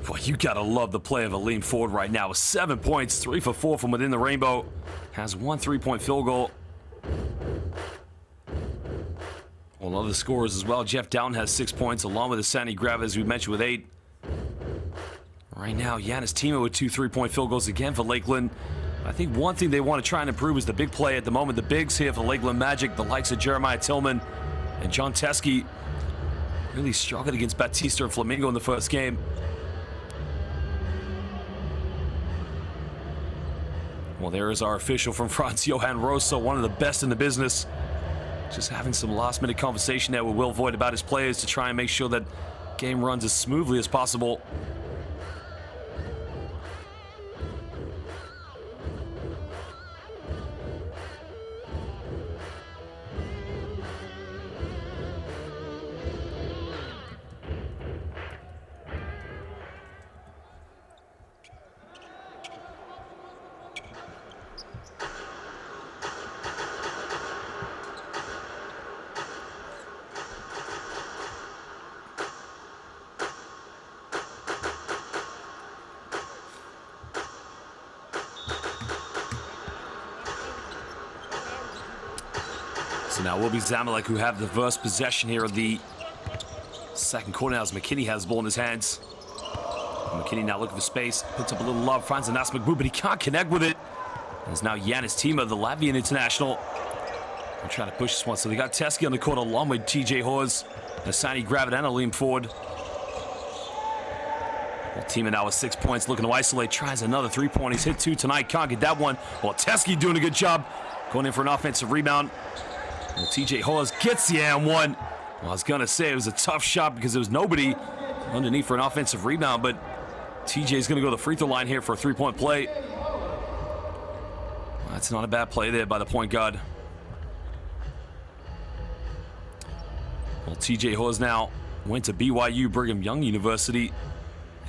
Boy, you gotta love the play of Aleem Ford right now. With 7 points, 3 for 4 from within the rainbow. Has 1 3-point field goal. Well, other scorers as well. Jeff Dowden has 6 points, along with Hassani Grava, as we mentioned, with 8. Right now, Giannis Timo with 2 3-point field goals again for Lakeland. I think one thing they want to try and improve is the big play at the moment. The bigs here for Lakeland Magic, the likes of Jeremiah Tillman and John Teskey, really struggled against Batista and Flamingo in the first game. Well, there is our official from France, Johan Rosso, one of the best in the business. Just having some last-minute conversation there with Will Voigt about his players to try and make sure that game runs as smoothly as possible. So now it will be Zamalek who have the first possession here of the second quarter now as McKinney has the ball in his hands. And McKinney now looking for space, puts up a little love, finds Anas Mahmoud, but he can't connect with it. There's now Giannis Timo, the Latvian international. They're trying to push this one. So they got Teskey on the court along with TJ Hawes, Hassani Gravett, and Aleem Ford. Well, Timo now with 6 points, looking to isolate, tries another 3-point. He's hit 2 tonight, can't get that one. Well, Teskey doing a good job, going in for an offensive rebound. Well, TJ Hawes gets the and one. Well, I was going to say it was a tough shot because there was nobody underneath for an offensive rebound, but TJ's going to go to the free throw line here for a 3-point play. Well, that's not a bad play there by the point guard. Well, TJ Hawes now went to BYU Brigham Young University.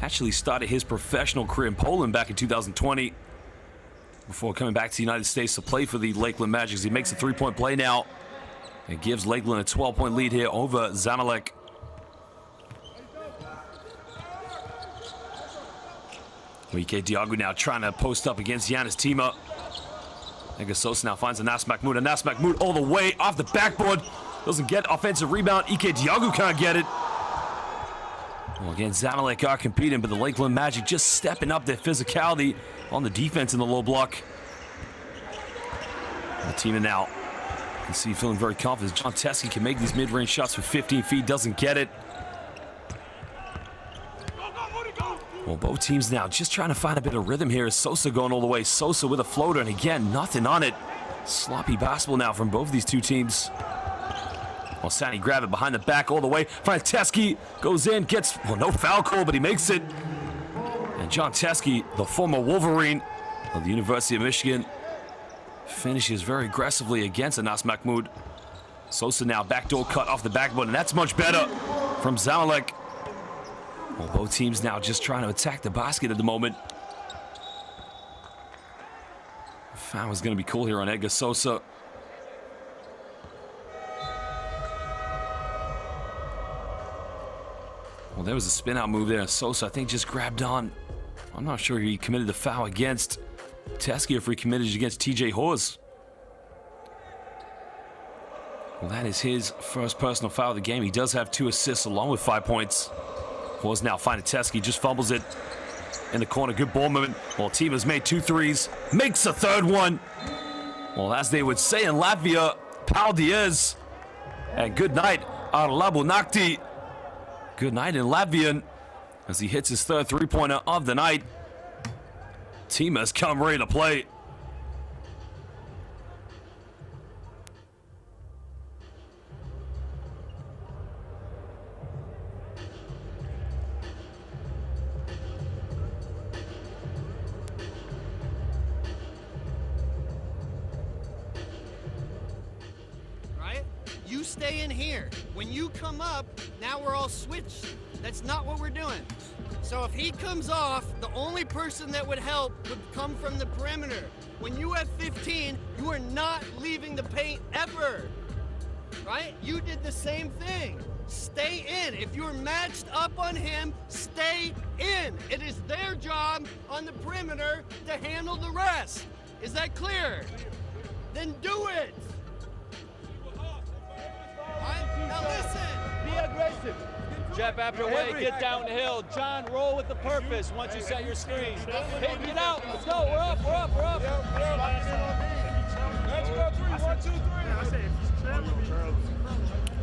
Actually started his professional career in Poland back in 2020 before coming back to the United States to play for the Lakeland Magic. He makes a 3-point play now. It gives Lakeland a 12-point lead here over Zamalek. Ike Diagu now trying to post up against Giannis Timo. Sosa now finds Anas Mahmoud. Anas Mahmoud all the way off the backboard. Doesn't get offensive rebound. Ike Diagu can't get it. Well, again, Zamalek are competing, but the Lakeland Magic just stepping up their physicality on the defense in the low block. The team now, you can see feeling very confident. John Teskey can make these mid-range shots from 15 feet, doesn't get it. Well, both teams now just trying to find a bit of rhythm here. Sosa going all the way. Sosa with a floater, and again, nothing on it. Sloppy basketball now from both of these two teams. Well, Sani grab it behind the back all the way. Finds Teskey, goes in, gets, well, no foul call, but he makes it. And John Teskey, the former Wolverine of the University of Michigan, finishes very aggressively against Anas Mahmoud. Sosa now backdoor cut off the backboard, and that's much better from Zamalek. Well, both teams now just trying to attack the basket at the moment. Foul is going to be cool here on Edgar Sosa. Well, there was a spin-out move there. Sosa, I think, just grabbed on I'm not sure he committed the foul against Teskey, if he committed it against TJ Hawes. Well, that is his first personal foul of the game. He does have 2 assists along with 5 points. Hawes now finding Teskey, just fumbles it in the corner. Good ball movement. Well, team has made 2 threes, makes a third one. Well, as they would say in Latvia, Pau Diaz. And good night, Arlabu Nakti. Good night in Latvian as he hits his 3rd three-pointer of the night. Team has come ready to play. You stay in here. When you come up, now we're all switched. That's not what we're doing. So if he comes off, the only person that would help would come from the perimeter. When you have 15, you are not leaving the paint ever, right? You did the same thing. Stay in. If you're matched up on him, stay in. It is their job on the perimeter to handle the rest. Is that clear? Then do it. Now listen. Be aggressive. Jeff, after Wade, get down the hill. John, roll with the purpose once you set your screen. Hey, get out. Let's go. We're up. We're up. We're up. Let's go. 3. 1, 2, 3.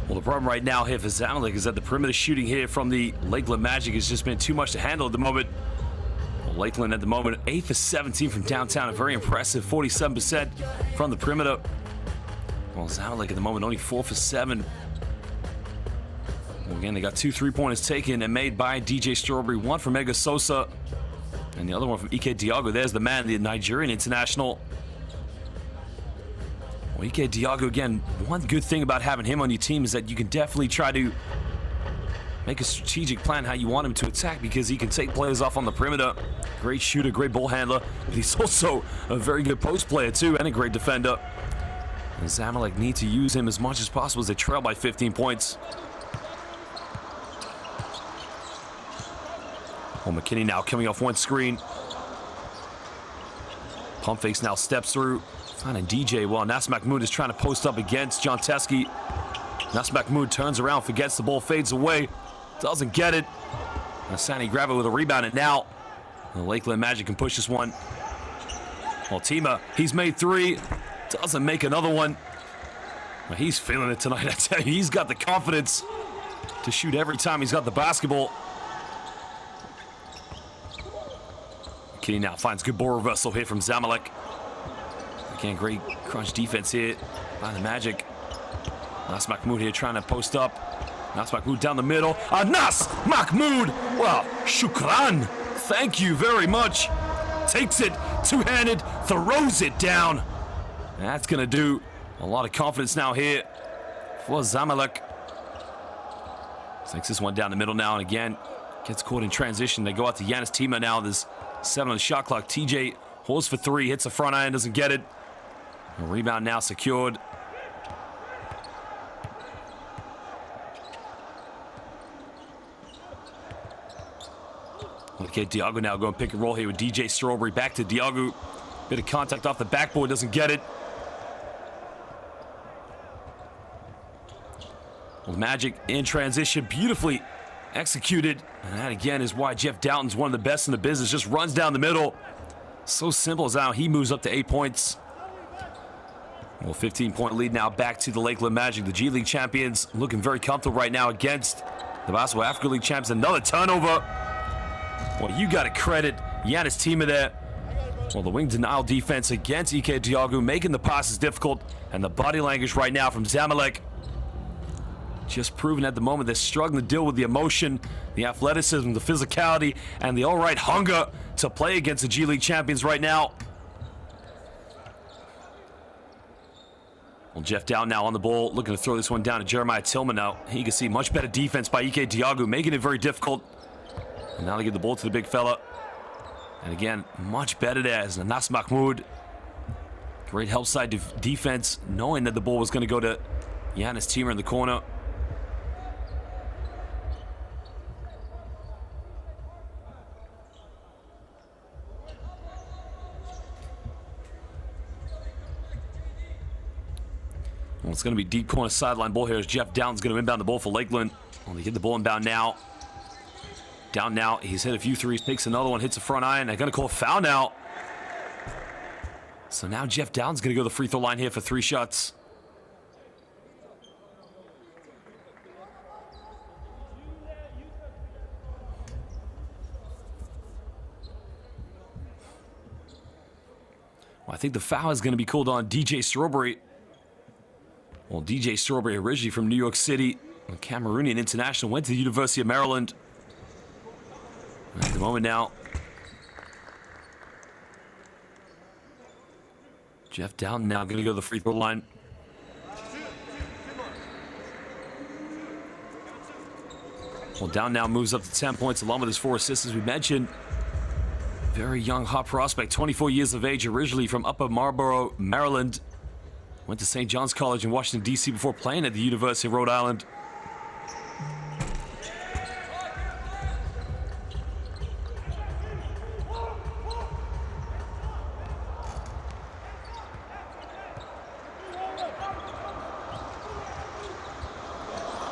Well, the problem right now here for Zamalek is that the perimeter shooting here from the Lakeland Magic has just been too much to handle at the moment. Well, Lakeland at the moment, 8 for 17 from downtown, a very impressive 47% from the perimeter. Well, Zamalek at the moment only 4 for 7. Well, again, they got 2 3-pointers taken and made by DJ Strawberry, 1 from Edgar Sosa, and the other one from Ike Diago. There's the man, the Nigerian international. Well, Ike Diago, again, one good thing about having him on your team is that you can definitely try to make a strategic plan how you want him to attack, because he can take players off on the perimeter. Great shooter, great ball handler, but he's also a very good post player too, and a great defender. And Zamalek need to use him as much as possible as they trail by 15 points. Well, McKinney now coming off one screen. Pump fakes now steps through. Finding DJ. Well, Nas Mahmoud is trying to post up against John Teskey. Nas Mahmoud turns around, forgets the ball, fades away. Doesn't get it. Asani grab it with a rebound, and now the Lakeland Magic can push this one. Well, Tima, he's made 3. Doesn't make another one. Well, he's feeling it tonight, I tell you. He's got the confidence to shoot every time he's got the basketball. McKinney now finds good ball reversal here from Zamalek. Again, great crunch defense here by the Magic. Nas Mahmoud here trying to post up. Nas Mahmoud down the middle. Nas Mahmoud! Well, shukran. Thank you very much. Takes it two-handed, throws it down. That's going to do a lot of confidence now here for Zamalek. Takes this one down the middle now, and again, gets caught in transition. They go out to Yanis Tima now. There's 7 on the shot clock. TJ holds for 3, hits the front iron, doesn't get it. A rebound now secured. Okay, Diago now going pick and roll here with DJ Strawberry. Back to Diago. Bit of contact off the backboard, doesn't get it. Well, Magic in transition, beautifully executed. And that again is why Jeff Doughton's one of the best in the business. Just runs down the middle. So simple as how he moves up to 8 points. Well, 15-point lead now back to the Lakeland Magic. The G League champions looking very comfortable right now against the Basketball Africa League champs. Another turnover. Well, you got to credit Yanis Tima there. Well, the wing denial defense against Ike Diago, making the passes difficult. And the body language right now from Zamalek. Just proven at the moment they're struggling to deal with the emotion, the athleticism, the physicality, and the all-right hunger to play against the G League champions right now. Well, Jeff Down now on the ball, looking to throw this one down to Jeremiah Tillman now. You can see much better defense by Ike Diago, making it very difficult. And now they give the ball to the big fella. And again, much better there as Nas Mahmoud. Great help side defense, knowing that the ball was going to go to Yanis Tima in the corner. Well, it's going to be deep corner sideline ball here as Jeff Down's going to inbound the ball for Lakeland. Well, they get the ball inbound now. Down now. He's hit a few threes, takes another one, hits the front iron. They're going to call a foul now. So now Jeff Down's going to go to the free throw line here for 3 shots. Well, I think the foul is going to be called on DJ Strawberry. Well, DJ Strawberry, originally from New York City, a Cameroonian international, went to the University of Maryland. At the moment now, Jeff Down now going to go to the free throw line. Well, Down now moves up to 10 points along with his 4 assists, as we mentioned. Very young, hot prospect, 24 years of age, originally from Upper Marlboro, Maryland. Went to St. John's College in Washington, D.C. before playing at the University of Rhode Island.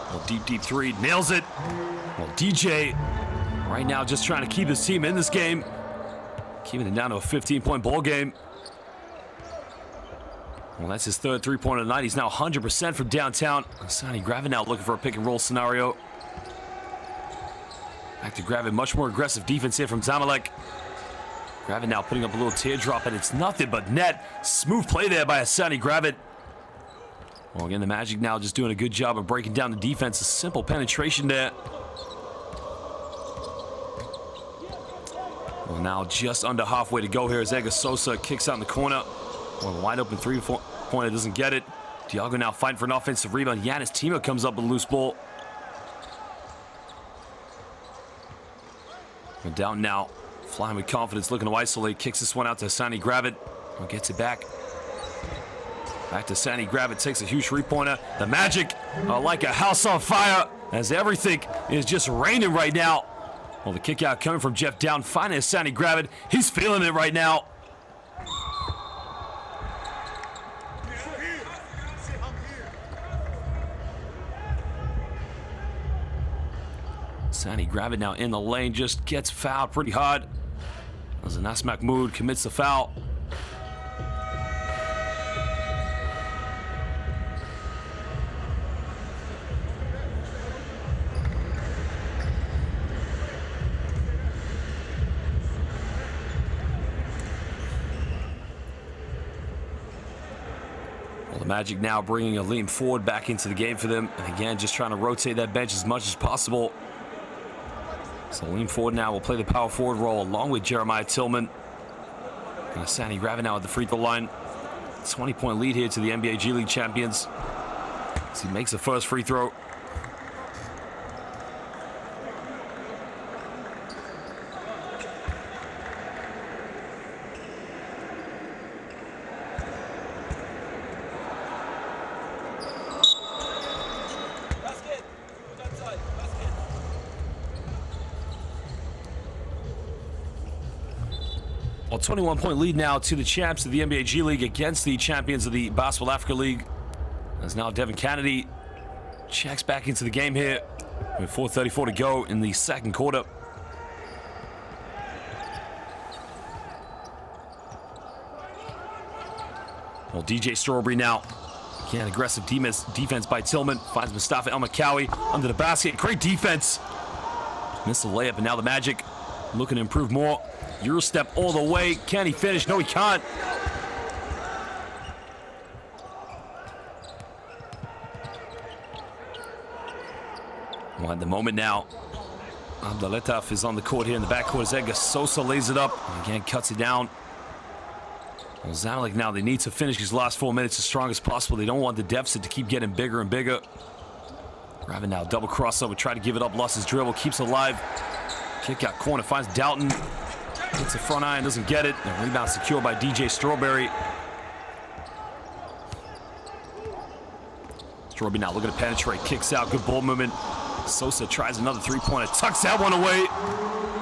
Well, deep three, nails it. Well, DJ right now just trying to keep his team in this game. Keeping it down to a 15-point ball game. Well, that's his 3rd three-pointer of the night. He's now 100% from downtown. Sonny Gravin now looking for a pick-and-roll scenario. Back to Gravin. Much more aggressive defense here from Zamalek. Gravin now putting up a little teardrop, and it's nothing but net. Smooth play there by Sonny Gravin. Well, again, the Magic now just doing a good job of breaking down the defense. A simple penetration there. Well, now just under halfway to go here as Edgar Sosa kicks out in the corner. Well, the wide open three-pointer doesn't get it. Diago now fighting for an offensive rebound. Giannis Timo comes up with a loose ball. Well, Down now, flying with confidence, looking to isolate. Kicks this one out to Sonny Gravin. Well, gets it back. Back to Sonny Gravin, takes a huge three-pointer. The Magic are like a house on fire as everything is just raining right now. Well, the kick out coming from Jeff Down, finding Sonny Gravin. He's feeling it right now. Sonny Gravin now in the lane, just gets fouled pretty hard. As Anas Mahmoud commits the foul. Well, the Magic now bringing a lean forward back into the game for them. And again, just trying to rotate that bench as much as possible. So lean forward now will play the power forward role along with Jeremiah Tillman. And Sonny Gravin now at the free throw line. 20-point lead here to the NBA G League champions. As he makes the first free throw. Well, 21-point lead now to the champs of the NBA G League against the champions of the Basketball Africa League. As now Devin Kennedy checks back into the game here with 4:34 to go in the second quarter. Well, DJ Strawberry now. Again, aggressive defense by Tillman. Finds Mustafa El Makawi under the basket. Great defense. Missed the layup, and now the Magic looking to improve more. Euro step all the way. Can he finish? No, he can't. Well, at the moment now, Abdeletaf is on the court here in the backcourt as Edgar Sosa lays it up. And again, cuts it down. Well, Zamalek now, they need to finish these last 4 minutes as strong as possible. They don't want the deficit to keep getting bigger and bigger. Gravin now, double crossover, try to give it up, lost his dribble, keeps alive. Kick out corner, finds Dalton. Hits the front iron, doesn't get it. And rebound secured by DJ Strawberry. Strawberry now looking to penetrate, kicks out, good ball movement. Sosa tries another three-pointer, tucks that one away.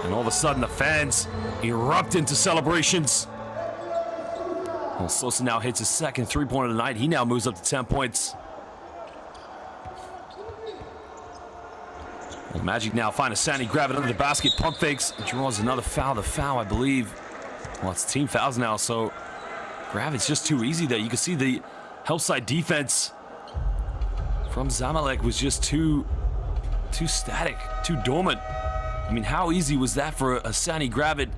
And all of a sudden the fans erupt into celebrations. Well, Sosa now hits his second three-pointer of the night. He now moves up to 10 points. Well, Magic now find a Sandy, grab it under the basket, pump fakes, draws another foul. The foul, I believe. Well, it's team fouls now, so Gravitt's just too easy there. You can see the help side defense from Zamalek was just too static, too dormant. I mean, how easy was that for a Sandy Gravitt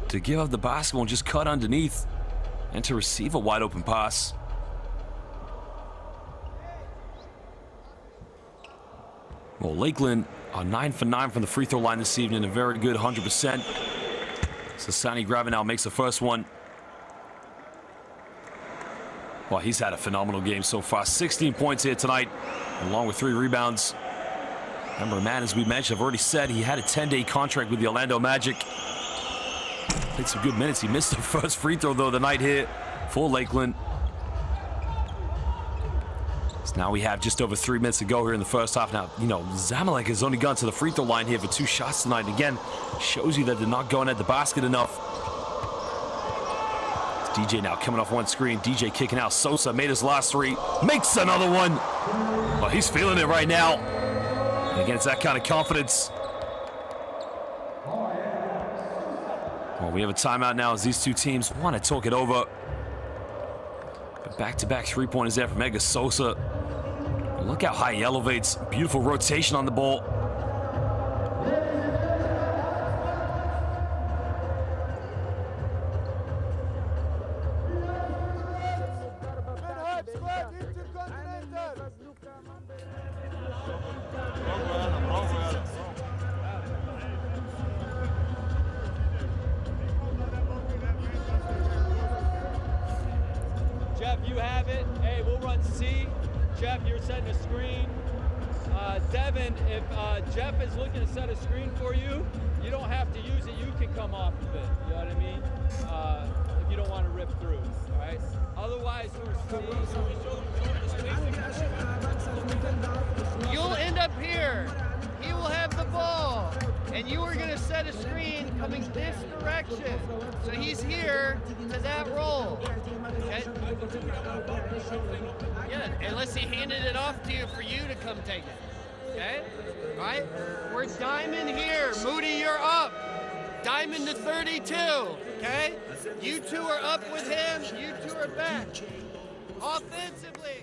to give up the basketball and just cut underneath and to receive a wide open pass? Well, Lakeland are 9 for 9 from the free throw line this evening, a very good 100%. So Sandy Gravitt now makes the first one. Well, he's had a phenomenal game so far. 16 points here tonight, along with 3 rebounds. Remember, man, as we mentioned, I've already said he had a 10-day contract with the Orlando Magic. Played some good minutes. He missed the first free throw, though, the night here for Lakeland. So now we have just over 3 minutes to go here in the first half. Now, you know, Zamalek has only gone to the free throw line here for 2 shots tonight. And again, shows you that they're not going at the basket enough. It's DJ now coming off one screen. DJ kicking out. Sosa made his last 3. Makes another one. Well, he's feeling it right now. And again, it's that kind of confidence. Well, we have a timeout now as these two teams want to talk it over. But back-to-back three-pointers there from Ega Sosa. And look how high he elevates. Beautiful rotation on the ball. Jeff, you have it. Hey, we'll run C. Jeff, you're setting a screen. Devin, if Jeff is looking to set a screen for you, you don't have to use it. You can come off of it. You know what I mean? If you don't want to rip through. All right? Otherwise, You'll end up here. He will have the ball. And you are going to set a screen coming this direction. So he's here to that roll. Okay? Yeah, unless he handed it off to you for you to come take it. Okay? All right? We're diamond here. Moody, you're up. Diamond to 32. Okay? You two are up with him. You two are back. Offensively.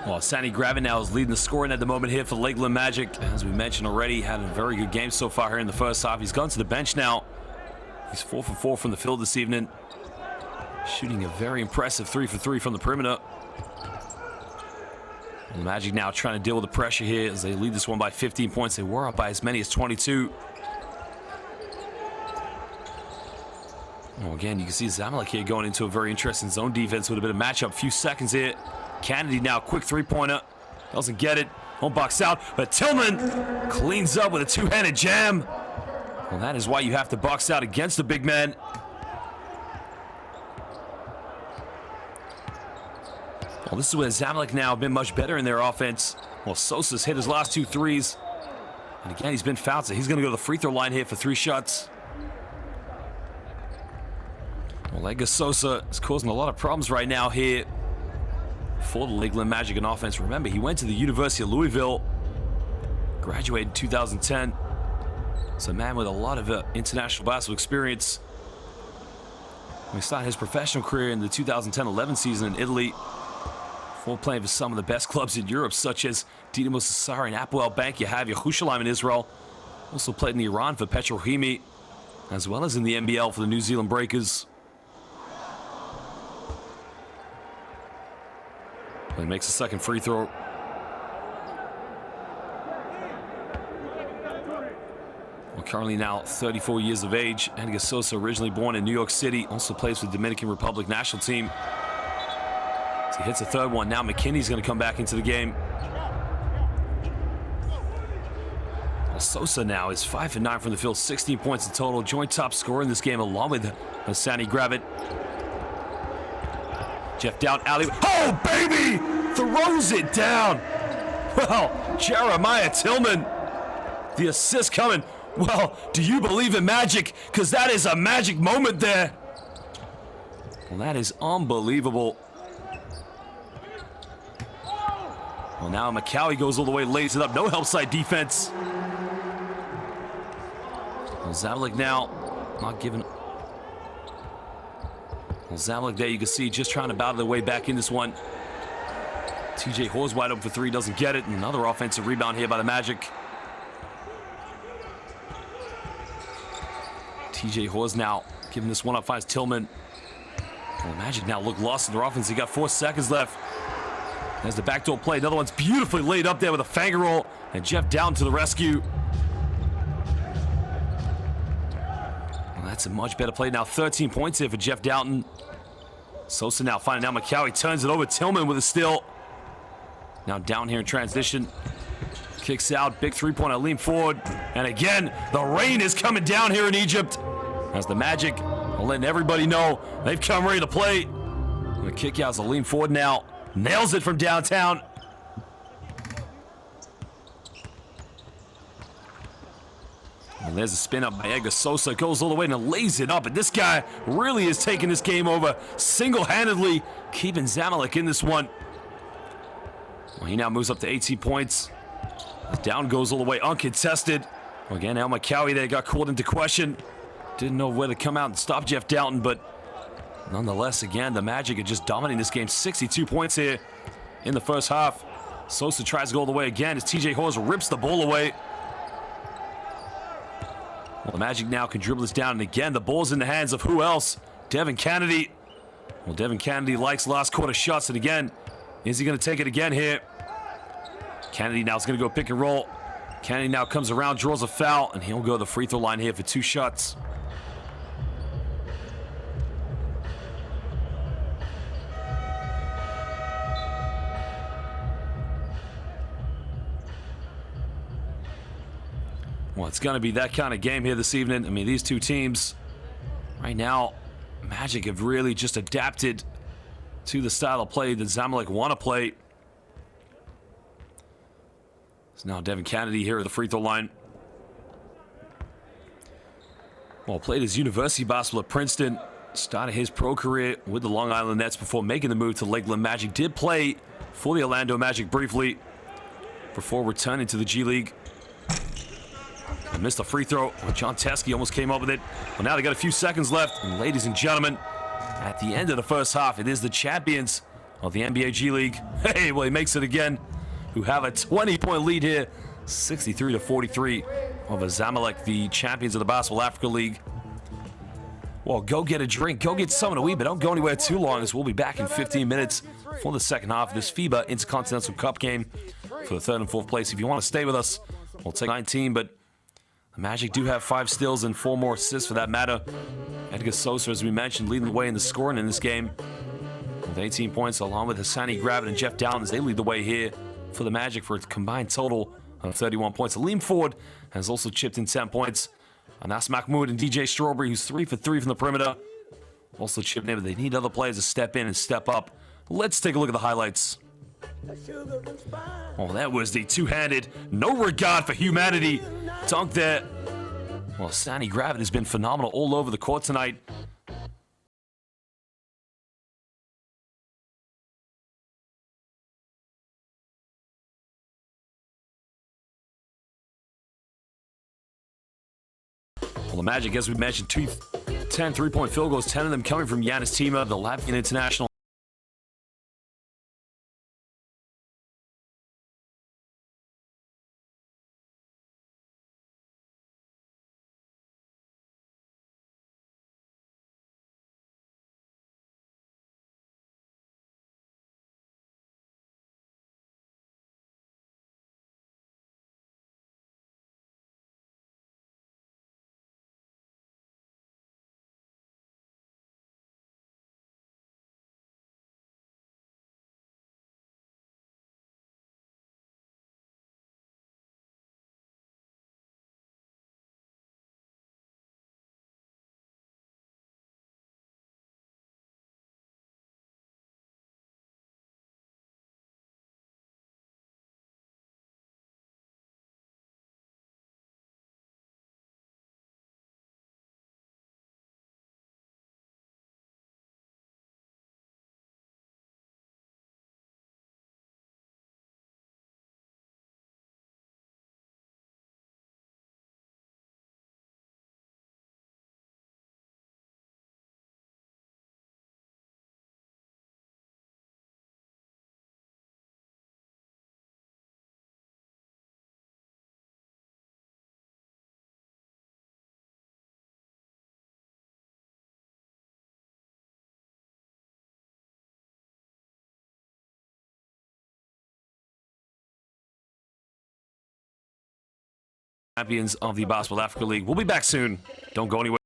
Well, Sandy Gravitt now is leading the scoring at the moment here for the Lakeland Magic. As we mentioned already, had a very good game so far here in the first half. He's gone to the bench now. He's 4 for 4 from the field this evening. Shooting a very impressive 3 for 3 from the perimeter. And the Magic now trying to deal with the pressure here as they lead this one by 15 points. They were up by as many as 22. Well, again, you can see Zamalek here going into a very interesting zone defense with a bit of matchup. Few seconds here. Kennedy now, quick three-pointer. Doesn't get it. Won't box out. But Tillman cleans up with a two-handed jam. Well, that is why you have to box out against the big man. Well, this is where Zamalek now have been much better in their offense. Well, Sosa's hit his last 2 threes. And again, he's been fouled, so he's going to go to the free throw line here for 3 shots. Well, Ega Sosa is causing a lot of problems right now here for the Lakeland Magic in offense. Remember, he went to the University of Louisville, graduated in 2010. So a man with a lot of international basketball experience. He started his professional career in the 2010-11 season in Italy, before playing for some of the best clubs in Europe, such as Dinamo Sassari and Apoel Bank. You have Yerushalayim in Israel. Also played in Iran for Petrochimi, as well as in the NBL for the New Zealand Breakers. He makes a second free throw. Well, currently now 34 years of age. Ega Sosa, originally born in New York City, also plays for the Dominican Republic national team. So he hits a third one. Now McKinney's going to come back into the game. Well, Sosa now is 5 for 9 from the field, 16 points in total. Joint top scorer in this game along with Sandy Gravitt. Jeff down, alley. Oh, baby! Throws it down. Well, Jeremiah Tillman. The assist coming. Well, do you believe in magic? Because that is a magic moment there. Well, that is unbelievable. Well, now McCowie goes all the way, lays it up. No help side defense. Well, Zamalek now not giving. Well, Zamalek there, you can see just trying to battle their way back in this one. TJ Hoare wide open for three, doesn't get it. And another offensive rebound here by the Magic. TJ Hoare now giving this one up, finds Tillman. Well, the Magic now look lost in their offense. They got 4 seconds left. There's the backdoor play. Another one's beautifully laid up there with a finger roll. And Jeff down to the rescue. Well, that's a much better play now. 13 points here for Jeff Doughton. Sosa now finding out McCowie. Turns it over. Tillman with a steal. Now down here in transition. Kicks out. Big three-pointer. Lean forward. And again, the rain is coming down here in Egypt. As the Magic are letting everybody know they've come ready to play. The kick out's a lean forward now. Nails it from downtown. And there's a spin up by Edgar Sosa. Goes all the way and lays it up. And this guy really is taking this game over single-handedly, keeping Zamalek in this one. Well, he now moves up to 18 points. Down goes all the way uncontested. Well, again, now McCowie there got called into question. Didn't know where to come out and stop Jeff Doughton, but nonetheless, again, the Magic are just dominating this game. 62 points here in the first half. Sosa tries to go all the way again as TJ Hoare rips the ball away. Well, the Magic now can dribble this down, and again, the ball's in the hands of who else? Devin Kennedy. Well, Devin Kennedy likes last quarter shots, and again, is he going to take it again here? Kennedy now is going to go pick and roll. Kennedy now comes around, draws a foul, and he'll go to the free throw line here for 2 shots. Well, it's going to be that kind of game here this evening. I mean, these two teams right now, Magic have really just adapted to the style of play that Zamalek want to play. It's now Devin Kennedy here at the free throw line. Well, played his university basketball at Princeton. Started his pro career with the Long Island Nets before making the move to Lakeland. Magic did play for the Orlando Magic briefly before returning to the G League. And missed a free throw. Well, John Teskey almost came up with it. Well, now they got a few seconds left. And ladies and gentlemen, at the end of the first half, it is the champions of the NBA G League. Hey, well, he makes it again. Who have a 20-point lead here, 63-43 over Zamalek, the champions of the Basketball Africa League. Well, go get a drink, go get something to eat, but don't go anywhere too long, as we'll be back in 15 minutes for the second half of this FIBA Intercontinental Cup game for the 3rd and 4th place. If you want to stay with us, we'll take 19, but the Magic do have 5 steals and 4 more assists for that matter. Edgar Sosa, as we mentioned, leading the way in the scoring in this game with 18 points, along with Hassani Gravett and Jeff Doughton as they lead the way here for the Magic for a combined total of 31 points. Aleem Ford has also chipped in 10 points. Anas Mahmoud and DJ Strawberry, who's 3 for 3 from the perimeter, also chipped in, but they need other players to step in and step up. Let's take a look at the highlights. Oh, that was the two-handed, no regard for humanity dunk there. Well, Hassani Gravett has been phenomenal all over the court tonight. Well, the Magic, as we mentioned, 10 3-point field goals, 10 of them coming from Giannis Tima, the Latvian international. Champions of the Basketball Africa League. We'll be back soon. Don't go anywhere.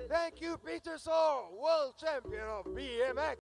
Thank you, Peter Saul, world champion of BMX.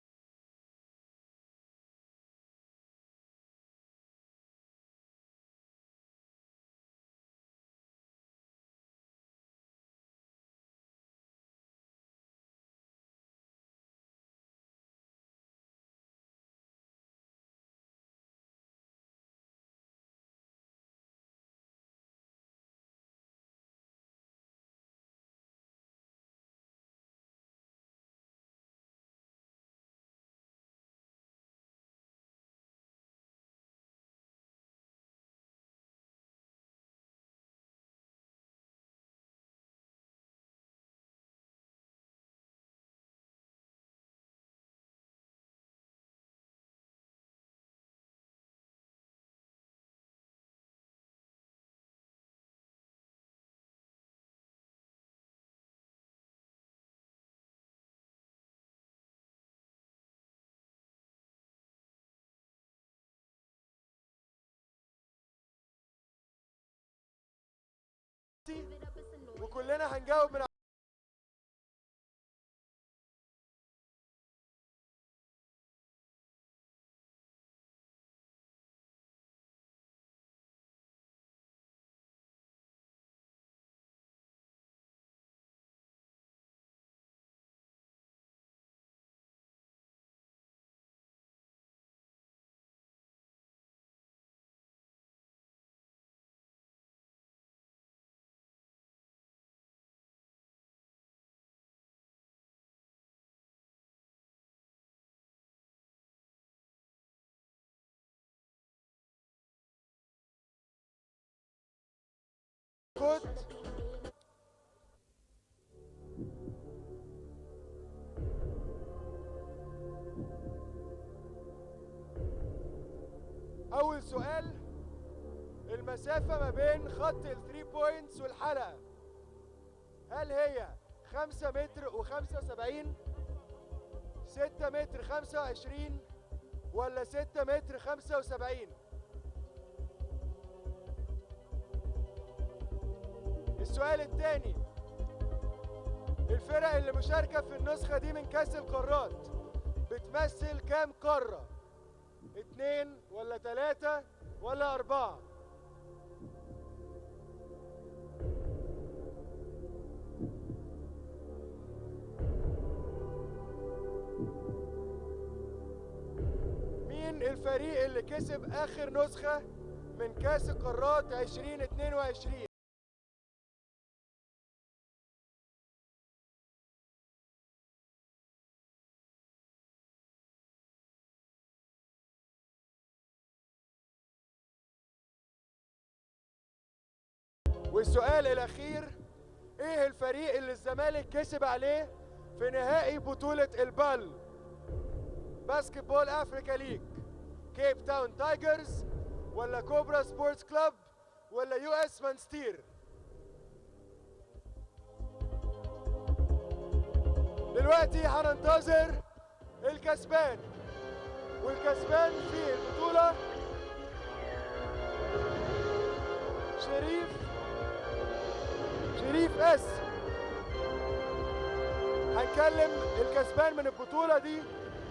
وكلنا هنجاوب من كود أول سؤال، المسافة ما بين خط الثري بوينتس والحلقة هل هي 5 متر و75 6 متر 25 ولا 6 متر 75؟ السؤال الثاني، الفرق اللي مشاركة في النسخة دي من كأس القارات بتمثل كام قارة؟ 2 ولا 3 ولا 4؟ مين الفريق اللي كسب آخر نسخة من كأس القارات 2022؟ والسؤال الأخير، إيه الفريق اللي الزمالك كسب عليه في نهائي بطولة البال باسكتبول أفريكا ليج؟ كيب تاون تايجرز ولا كوبرا سبورتس كلاب ولا يو اس مانستير؟ دلوقتي هننتظر الكسبان، والكسبان في البطولة شريف اس. هنكلم الكسبان من البطولة دي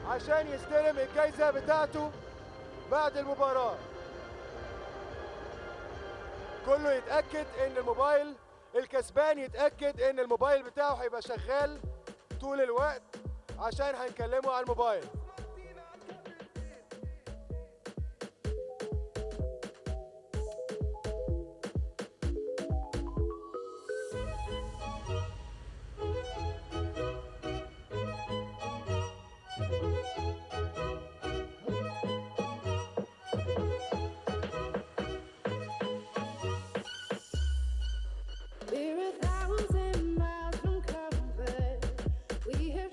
عشان يستلم الجايزة بتاعته بعد المباراة. كله يتأكد ان الكسبان يتأكد ان الموبايل بتاعه هيبقى شغال طول الوقت عشان هنكلمه على الموبايل. We're 1,000 miles from comfort. We have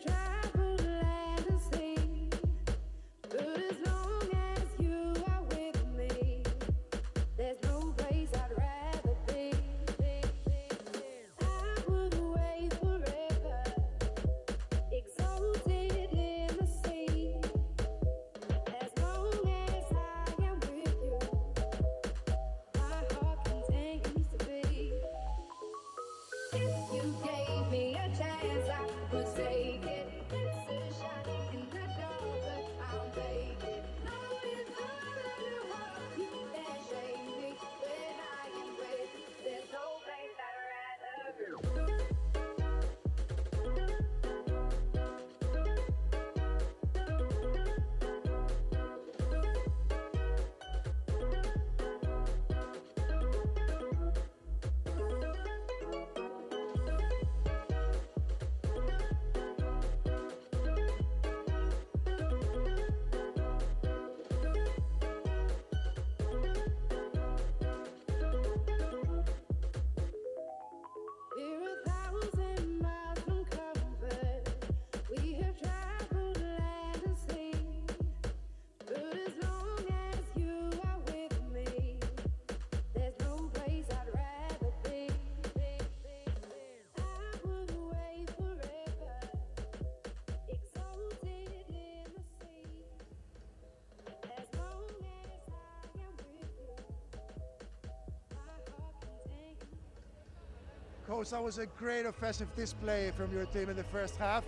Coach, that was a great offensive display from your team in the first half.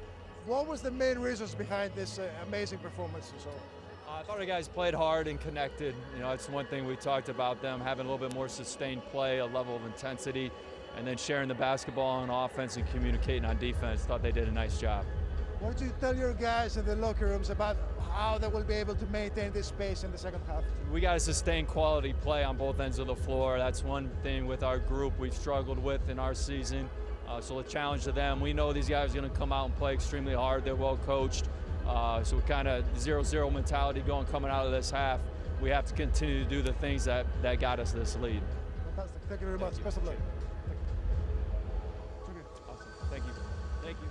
What was the main reasons behind this amazing performance? I thought our guys played hard and connected. You know, it's one thing we talked about them having a little bit more sustained play, a level of intensity, and then sharing the basketball on offense and communicating on defense. Thought they did a nice job. What did you tell your guys in the locker rooms about how they will be able to maintain this pace in the second half? We got to sustain quality play on both ends of the floor. That's one thing with our group we've struggled with in our season. So the challenge to them, we know these guys are going to come out and play extremely hard. They're well coached. So kind of 0-0 mentality coming out of this half. We have to continue to do the things that got us this lead. Fantastic. Thank you very much. Best of luck. Awesome. Thank you. Thank you.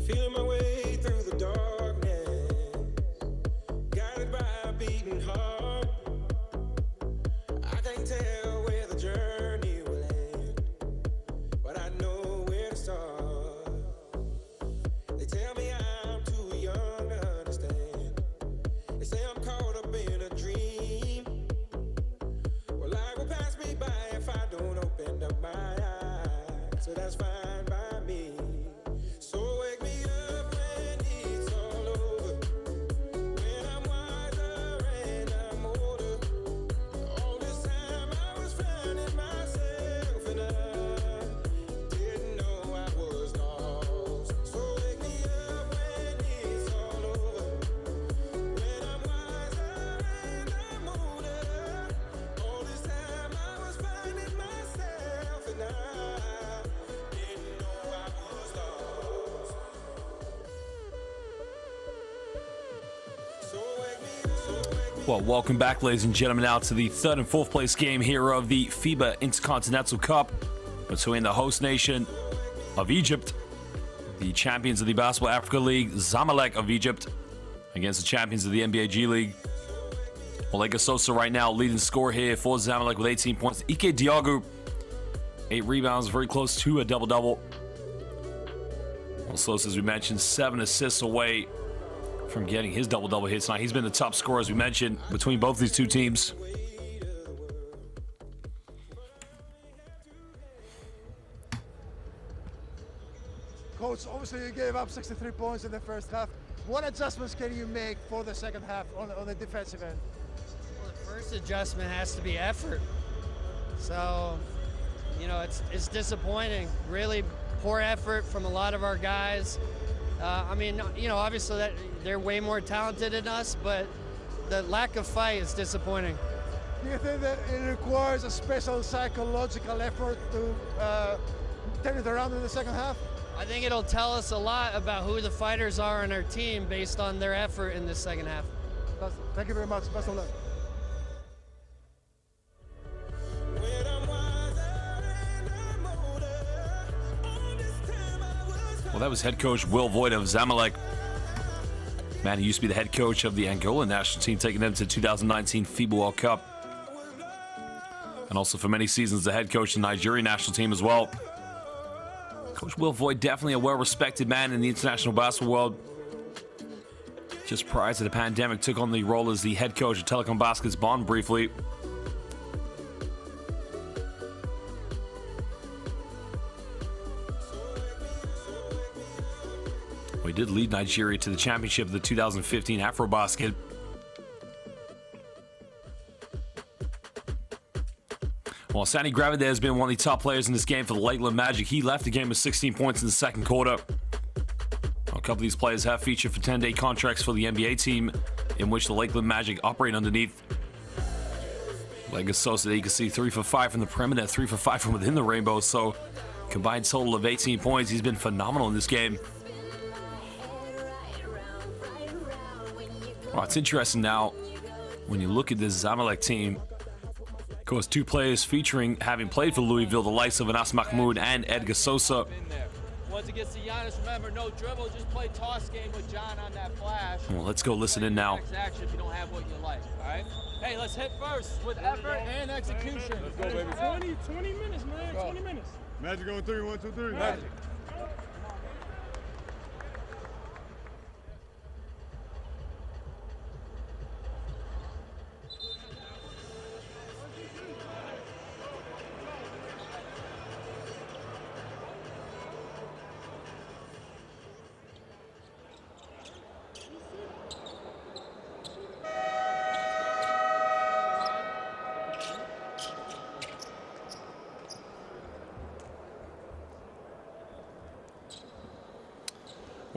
Feel my way through the darkness, guided by a beating heart. I can't tell where the journey will end, but I know where to start. They tell me I'm too young to understand. They say I'm caught up in a dream. Well, life will pass me by if I don't open up my eyes, so that's fine by me. So wake me up when it's all over, when I'm wiser and I'm older. All this time I was finding myself and I didn't know I was lost. So wake me up when it's all over, when I'm wiser and I'm older. All this time I was finding myself and I didn't know I was lost. Well, welcome back, ladies and gentlemen, now to the third and fourth place game here of the FIBA Intercontinental Cup between the host nation of Egypt, the champions of the Basketball Africa League, Zamalek of Egypt, against the champions of the NBA G League. Well, Sosa right now leading score here for Zamalek with 18 points. Ike Diagu, 8 rebounds, very close to a double-double. Well, Sosa, as we mentioned, 7 assists away from getting his double-double hit tonight. He's been the top scorer, as we mentioned, between both these two teams. Coach, obviously you gave up 63 points in the first half. What adjustments can you make for the second half on the defensive end? Well, the first adjustment has to be effort. So, you know, it's disappointing. Really poor effort from a lot of our guys. I mean, you know, obviously that they're way more talented than us, but the lack of fight is disappointing. Do you think that it requires a special psychological effort to turn it around in the second half? I think it'll tell us a lot about who the fighters are on our team based on their effort in the second half. Thank you very much. Best of luck. Well, that was head coach Will Voigt of Zamalek. Man, he used to be the head coach of the Angola national team, taking them to the 2019 FIBA World Cup. And also for many seasons, the head coach of the Nigerian national team as well. Coach Will Voigt, definitely a well-respected man in the international basketball world. Just prior to the pandemic, took on the role as the head coach of Telecom Baskets Bonn briefly. We did lead Nigeria to the championship of the 2015 Afrobasket. Well, Sandy Gravide has been one of the top players in this game for the Lakeland Magic. He left the game with 16 points in the second quarter. A couple of these players have featured for 10-day contracts for the NBA team, in which the Lakeland Magic operate underneath. Sosa, you can see 3 for 5 from the perimeter, 3 for 5 from within the rainbow. So, combined total of 18 points. He's been phenomenal in this game. Well, it's interesting now when you look at this Zamalek team. Of course, 2 players featuring having played for Louisville, the likes of Anas Mahmoud and Edgar Sosa. Once it gets to Giannis, remember, no dribble, just play toss game with John on that flash. Well, let's go listen in now. Action if you don't have what you like, all right? Hey, let's hit first with effort and execution. Let's go, baby. 20 minutes, man. 20 minutes. Magic on 3, 1, 2, 3. Magic.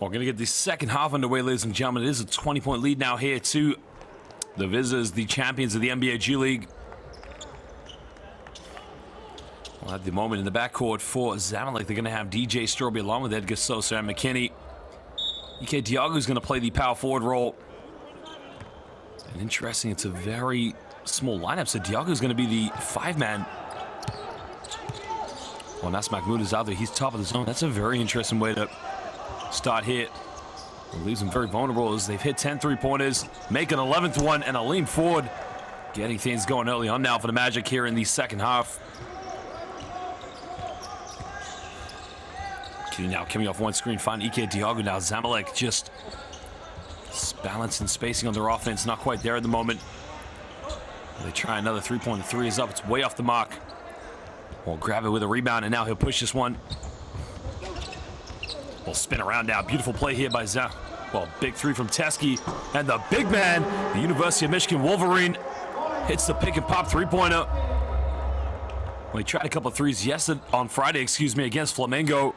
We're going to get the second half underway, ladies and gentlemen. It is a 20-point lead now here to the visitors, the champions of the NBA G League. Well, at the moment in the backcourt for Zamalek, they're going to have DJ Strawberry along with Edgar Sosa and McKinney. Ike Diago is going to play the power forward role. And interesting, it's a very small lineup, so Diago is going to be the 5-man. Well, Nas Mahmoud is out there. He's top of the zone. That's a very interesting way to start here. It leaves them very vulnerable as they've hit 10 three-pointers, make an 11th one, and a lean forward. Getting things going early on now for the Magic here in the second half. Now coming off one screen, find Ike Diago. Now Zamalek just balancing spacing on their offense. Not quite there at the moment. They try another three-pointer. Three is up. It's way off the mark. We'll grab it with a rebound, and now he'll push this one. We'll spin around now. Beautiful play here by well, big three from Teskey. And the big man, the University of Michigan Wolverine, hits the pick and pop three-pointer. Well, he tried a couple of threes on Friday, against Flamengo.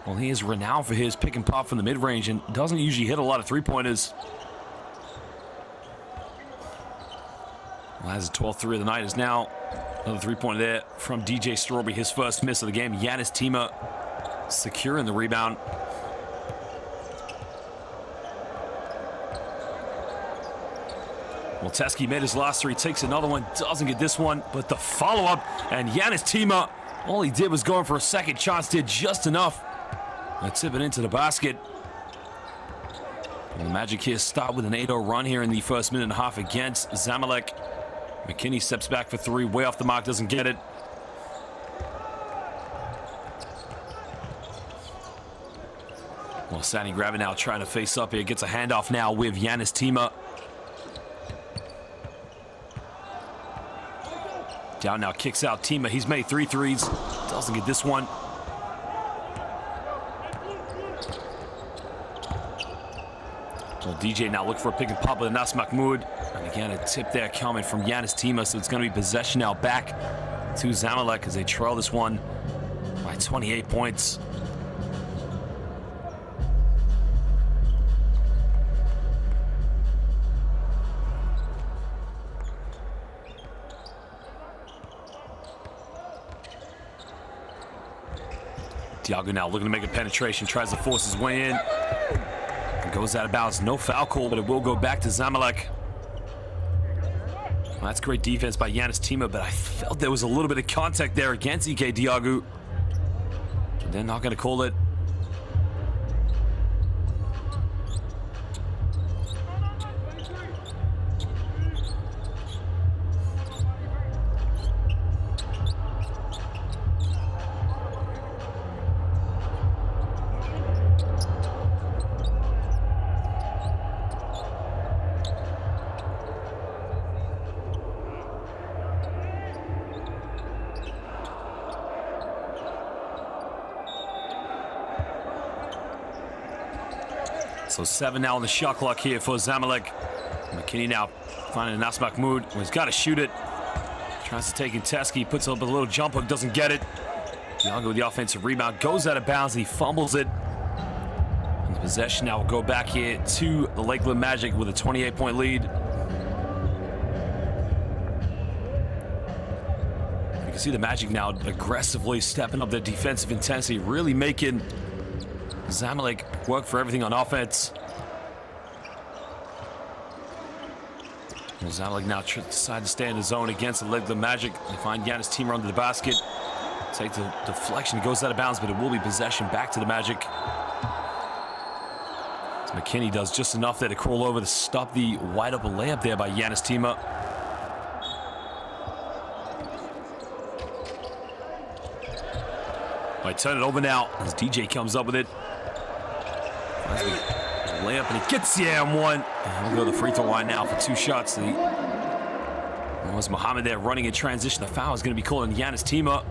Well, he is renowned for his pick and pop from the mid-range and doesn't usually hit a lot of three-pointers. Well, as the 12th three of the night is now another three-pointer there from DJ Strawberry, his first miss of the game. Yanis Tima securing the rebound. Well, Teskey made his last three, takes another one, doesn't get this one, but the follow-up, and Yanis Tima, all he did was going for a second chance, did just enough. Let's tip it into the basket. And the Magic here start with an 8-0 run here in the first minute and a half against Zamalek. McKinney steps back for three, way off the mark, doesn't get it. Well, Sani Gravin now trying to face up here, gets a handoff now with Yanis Tima. Down now, kicks out Tima. He's made 3 threes, doesn't get this one. Well, DJ now looking for a pick and pop with Nas Mahmoud. And again, a tip there coming from Yanis Tima, so it's going to be possession now back to Zamalek as they trail this one by 28 points. Diago now looking to make a penetration, tries to force his way in. Goes out of bounds, no foul call, but it will go back to Zamalek. Well, that's great defense by Yanis Tima, but I felt there was a little bit of contact there against Ike Diago. They're not going to call it. So 7 now on the shot clock here for Zamalek. McKinney now finding Nas Mahmoud. Well, he's got to shoot it. Tries to take in Teskey, puts up a little jump hook, doesn't get it. Diago with the offensive rebound, goes out of bounds, he fumbles it. And the possession now will go back here to the Lakeland Magic with a 28-point lead. You can see the Magic now aggressively stepping up their defensive intensity, really making Zamalek work for everything on offense. Well, Zamalek now decide to stay in the zone against the Lakeland Magic. They find Yanis Tima under the basket. Take the deflection, goes out of bounds, but it will be possession back to the Magic. So McKinney does just enough there to crawl over to stop the wide open layup there by Yanis Tima. I turn it over now as DJ comes up with it. Layup, and he gets the and one. And we'll go to the free throw line now for 2 shots. It was Muhammad there running in transition. The foul is going to be called on Yanis Tima.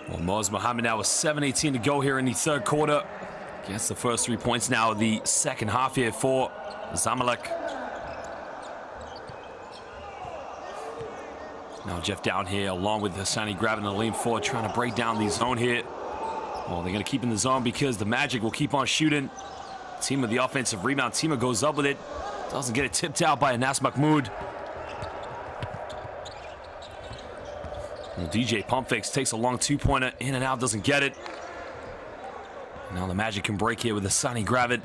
Well, Moaz Mohammed now with 7:18 to go here in the third quarter. Gets the first 3 points now of the second half here for Zamalek. Now Jeff down here along with Hassani grabbing the lean forward, trying to break down the zone here. Well, they're going to keep in the zone because the Magic will keep on shooting. Team with the offensive rebound. Tima goes up with it. Doesn't get it tipped out by Anas Mahmoud. Well, DJ pump fakes, takes a long two-pointer, in and out, doesn't get it. Now the Magic can break here with Hassani grab it.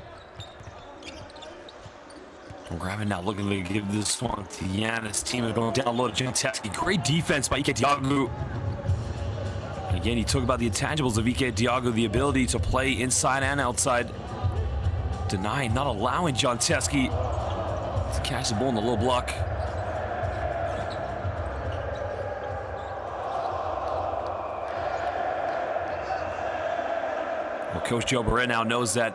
Grab it now, looking to give this one to Giannis. Tima going down low to Janteski. Great defense by Ike Diago. Again, he talked about the intangibles of Ike Diago, the ability to play inside and outside. Denying, not allowing John Teske to catch the ball in the low block. Well, Coach Joe Barrett now knows that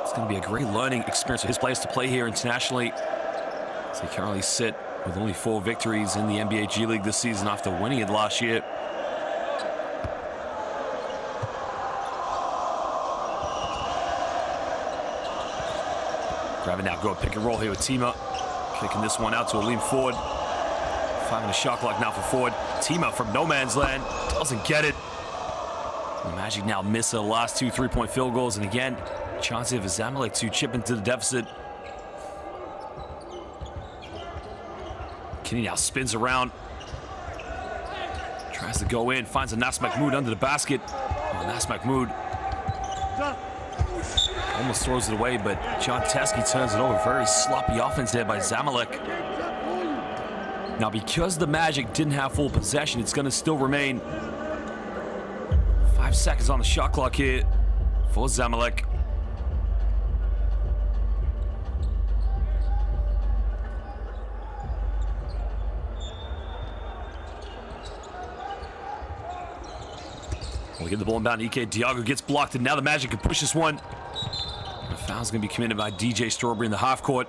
it's going to be a great learning experience for his players to play here internationally. As they currently sit with only 4 victories in the NBA G League this season after winning it last year. Grab it now, go pick and roll here with Tima. Kicking this one out to Aleem Ford. Finding a shot clock now for Ford. Tima from no man's land, doesn't get it. The Magic now miss the last 2 3-point field goals, and again, chance of Zamalek to chip into the deficit. Kinney now spins around. Tries to go in, finds Anas Mahmoud under the basket. Anas Mahmoud almost throws it away, but John Teske turns it over. Very sloppy offense there by Zamalek. Now, because the Magic didn't have full possession, it's going to still remain 5 seconds on the shot clock here for Zamalek. We'll get the ball inbound. Ike Diago gets blocked, and now the Magic can push this one. The foul's going to be committed by DJ Strawberry in the half court.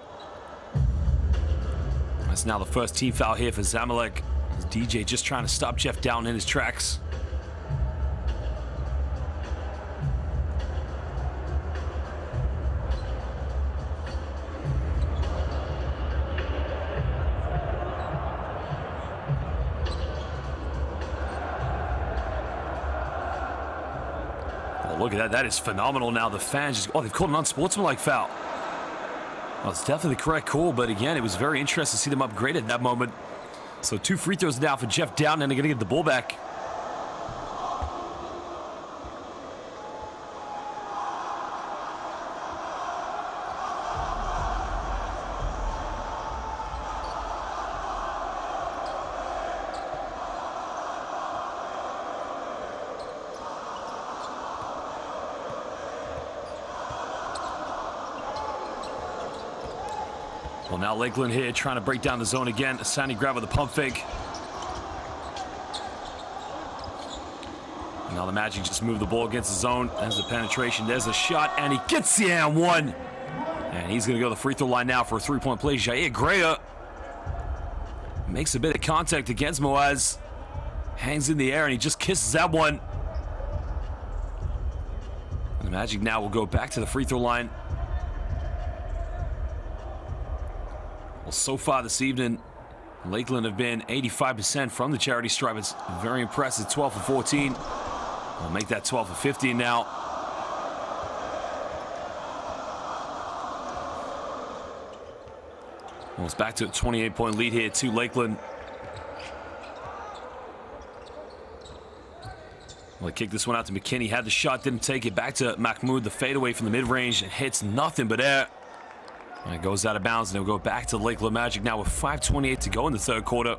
That's now the first team foul here for Zamalek. DJ just trying to stop Jeff down in his tracks. Look at that. That is phenomenal now. The fans just... Oh, they've called an unsportsmanlike foul. Well, it's definitely the correct call, but again, it was very interesting to see them upgrade at that moment. So 2 free throws now for Jeff Down, and they're going to get the ball back. Well, now Lakeland here trying to break down the zone again. Hassani grab with a pump fake. And now the Magic just move the ball against the zone. There's the penetration. There's the shot, and he gets the and one. And he's going to go to the free throw line now for a 3-point play. Jair Greya makes a bit of contact against Moaz. Hangs in the air, and he just kisses that one. And the Magic now will go back to the free throw line. Well, so far this evening, Lakeland have been 85% from the charity stripe. It's very impressive, 12 for 14. We'll make that 12 for 15 now. Well, it's back to a 28-point lead here to Lakeland. Well, they kicked this one out to McKinney. Had the shot, didn't take it. Back to Mahmoud, the fadeaway from the mid-range. It hits nothing but air. And it goes out of bounds, and they'll go back to the Lakeland Magic now with 5:28 to go in the third quarter.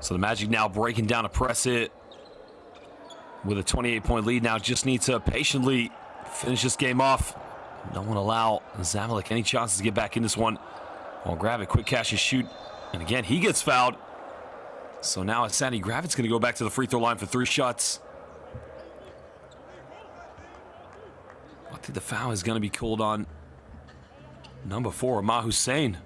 So the Magic now breaking down a press it with a 28-point lead now. Just need to patiently finish this game off. Don't want to allow Zamalek any chances to get back in this one. Well, grab it, quick catch and shoot. And again, he gets fouled. So now Sandy Gravitt's going to go back to the free throw line for 3 shots. I think the foul is going to be called on number 4, Amar Hussein.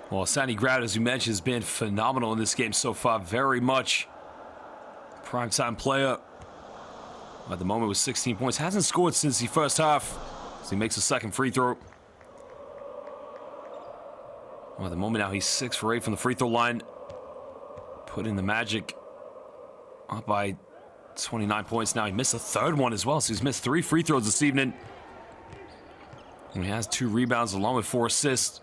Well, Sandy Gravitt, as you mentioned, has been phenomenal in this game so far. Very much primetime player. At the moment with 16 points. Hasn't scored since the first half. So he makes a second free throw. Well, at the moment now he's 6 for 8 from the free throw line. Putting the Magic up by 29 points now. He missed a third one as well. So he's missed 3 free throws this evening. And he has 2 rebounds along with 4 assists.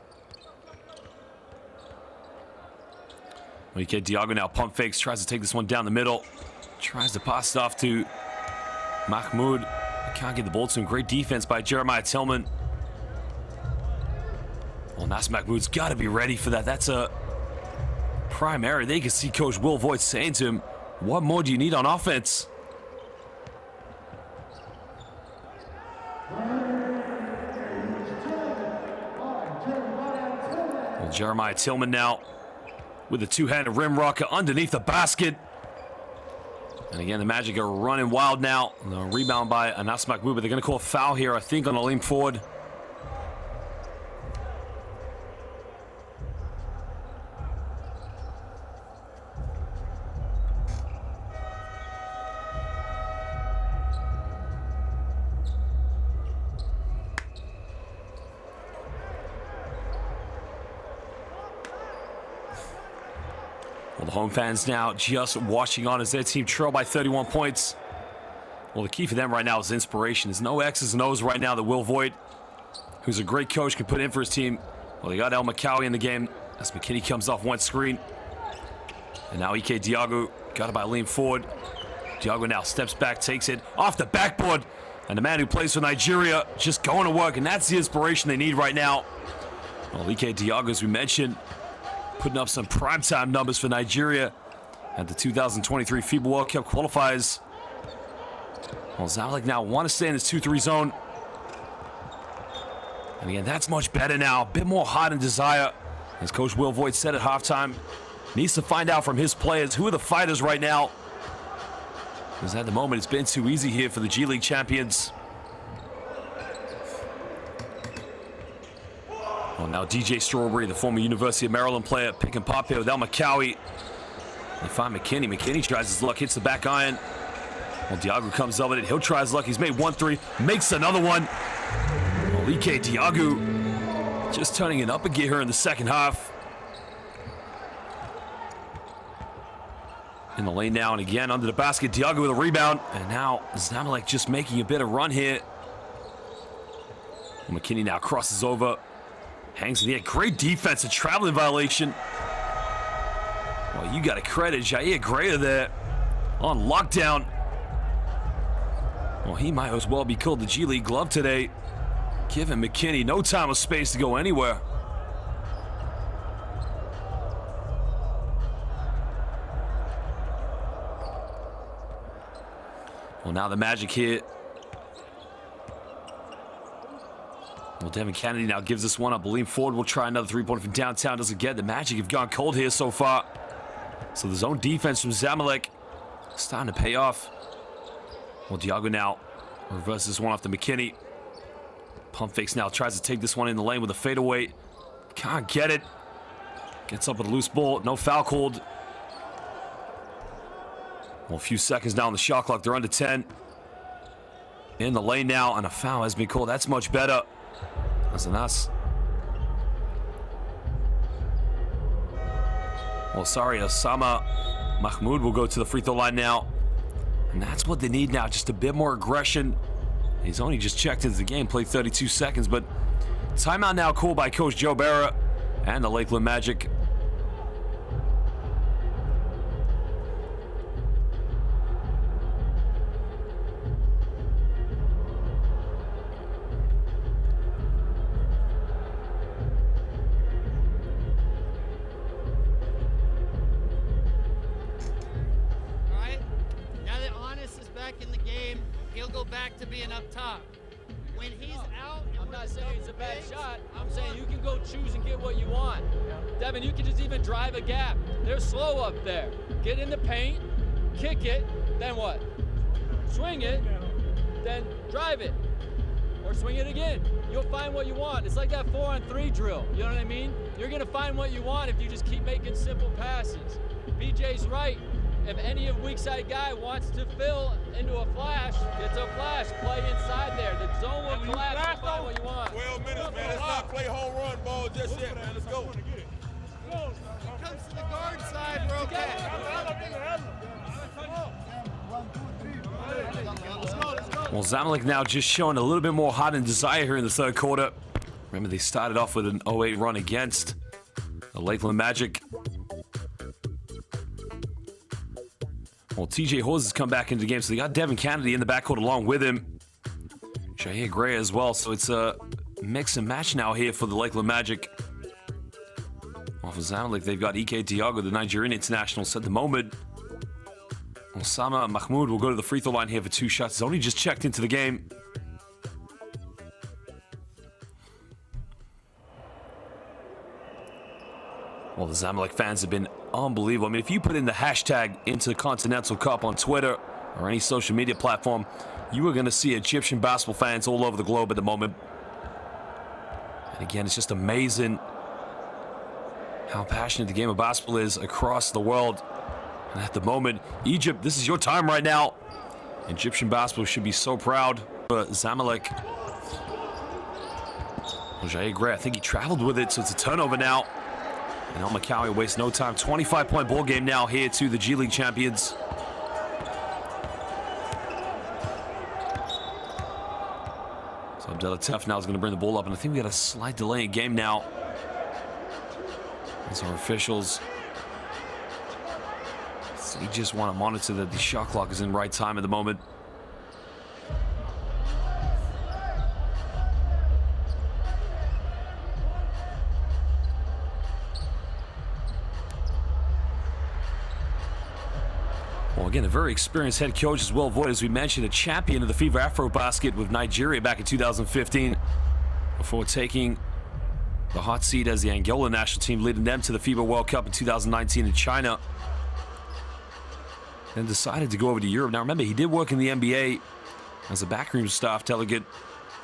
Okay, Diago now pump fakes, tries to take this one down the middle. Tries to pass it off to Mahmoud. Can't get the ball to him. Great defense by Jeremiah Tillman. Well, Nas Mahmoud's got to be ready for that. That's a prime area. They can see Coach Will Voigt saying to him, what more do you need on offense? Well, Jeremiah Tillman now with a 2-handed rim rocker underneath the basket. And again, the Magic are running wild now. The rebound by Anas Mahmoud, but they're going to call a foul here, I think, on Aleem Ford. Well, the home fans now just watching on as their team trail by 31 points. Well, the key for them right now is inspiration. There's no X's and O's right now that Will Voigt, who's a great coach, can put in for his team. Well, they got El Macaulay in the game as McKinney comes off one screen. And now Ike Diago got it by Aleem Ford. Diago now steps back, takes it off the backboard. And the man who plays for Nigeria just going to work. And that's the inspiration they need right now. Well, Ike Diago, as we mentioned, putting up some primetime numbers for Nigeria at the 2023 FIBA World Cup qualifiers. Well, Zamalek now want to stay in this 2-3 zone. And again, that's much better now. A bit more heart and desire. As Coach Will Voigt said at halftime, needs to find out from his players who are the fighters right now. Because at the moment, it's been too easy here for the G League champions. Well, now DJ Strawberry, the former University of Maryland player, pick and pop here with El Macaulay. They find McKinney. McKinney tries his luck, hits the back iron. Well, Diago comes up with it. He'll try his luck. He's made 1-3, makes another one. Well, Ike Diago just turning it up a gear here in the second half. In the lane now, and again under the basket. Diago with a rebound. And now Zamalek just making a bit of run here. Well, McKinney now crosses over. Hangs in the air. Great defense, a traveling violation. Well, you got to credit Jair Greer there on lockdown. Well, he might as well be called the G League glove today. Giving McKinney no time or space to go anywhere. Well, now the Magic here. Well, Devin Kennedy now gives this one up. Aleem Ford will try another 3-pointer from downtown. Doesn't get. The Magic have gone cold here so far. So the zone defense from Zamalek starting to pay off. Well, Diago now reverses this one off to McKinney. Pump fakes now. Tries to take this one in the lane with a fadeaway. Can't get it. Gets up with a loose ball. No foul called. Well, a few seconds now on the shot clock. They're under 10. In the lane now, and a foul has been called. That's much better. That's an us. Well, sorry, Osama Mahmoud will go to the free throw line now. And that's what they need now, just a bit more aggression. He's only just checked into the game, played 32 seconds, but timeout now called by Coach Joe Barra and the Lakeland Magic. they'll go back to being up top. When he's out, I'm not saying it's a bad shot. I'm saying you can go choose and get what you want. Devin, you can just even drive a gap. They're slow up there. Get in the paint, kick it, then what? Swing it, then drive it. Or swing it again. You'll find what you want. It's like that 4-on-3 drill. You know what I mean? You're going to find what you want if you just keep making simple passes. BJ's right. If any weak side guy wants to fill into a flash, it's a flash. Play inside there. The zone will collapse and find what you want. 12 minutes, man. Let's not play home run ball just yet, man. Let's go. When it comes to the guard side, we're okay. Well, Zamalek now just showing a little bit more heart and desire here in the third quarter. Remember, they started off with an 0-8 run against the Lakeland Magic. Well, TJ Hawes has come back into the game, so they got Devin Kennedy in the backcourt along with him. Jair Gray as well, so it's a mix and match now here for the Lakeland Magic. Well, for Zamalek, they've got Ike Diago, the Nigerian international, at the moment. Osama Mahmoud will go to the free throw line here for 2 shots. He's only just checked into the game. Well, the Zamalek fans have been unbelievable. I mean, if you put in the hashtag Intercontinental Cup on Twitter or any social media platform, you are going to see Egyptian basketball fans all over the globe at the moment. And again, it's just amazing how passionate the game of basketball is across the world. And at the moment, Egypt, this is your time right now. Egyptian basketball should be so proud. But Zamalek, Jair Gray, I think he traveled with it, so it's a turnover now. And El Makawi wastes no time. 25-point ball game now here to the G League champions. So Abdullah Tef now is going to bring the ball up, and I think we got a slight delay in game now. As our officials, they just want to monitor that the shot clock is in right time at the moment. Well, again, a very experienced head coach as well. Voigt, as we mentioned, a champion of the FIBA Afro-Basket with Nigeria back in 2015 before taking the hot seat as the Angola national team, leading them to the FIBA World Cup in 2019 in China. Then decided to go over to Europe. Now, remember, he did work in the NBA as a backroom staff delegate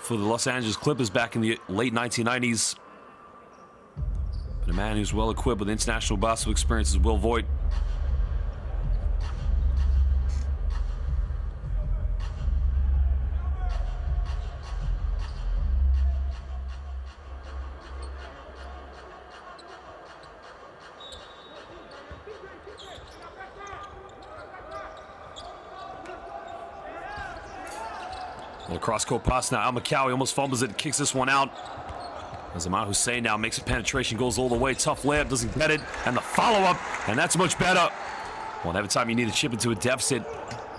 for the Los Angeles Clippers back in the late 1990s. But a man who's well equipped with international basketball experience is Will Voigt. Well, cross-court pass now. Al Makawi almost fumbles it, kicks this one out. As Ahmad Hussein now makes a penetration, goes all the way. Tough layup, doesn't get it. And the follow-up, and that's much better. Well, every time you need to chip into a deficit,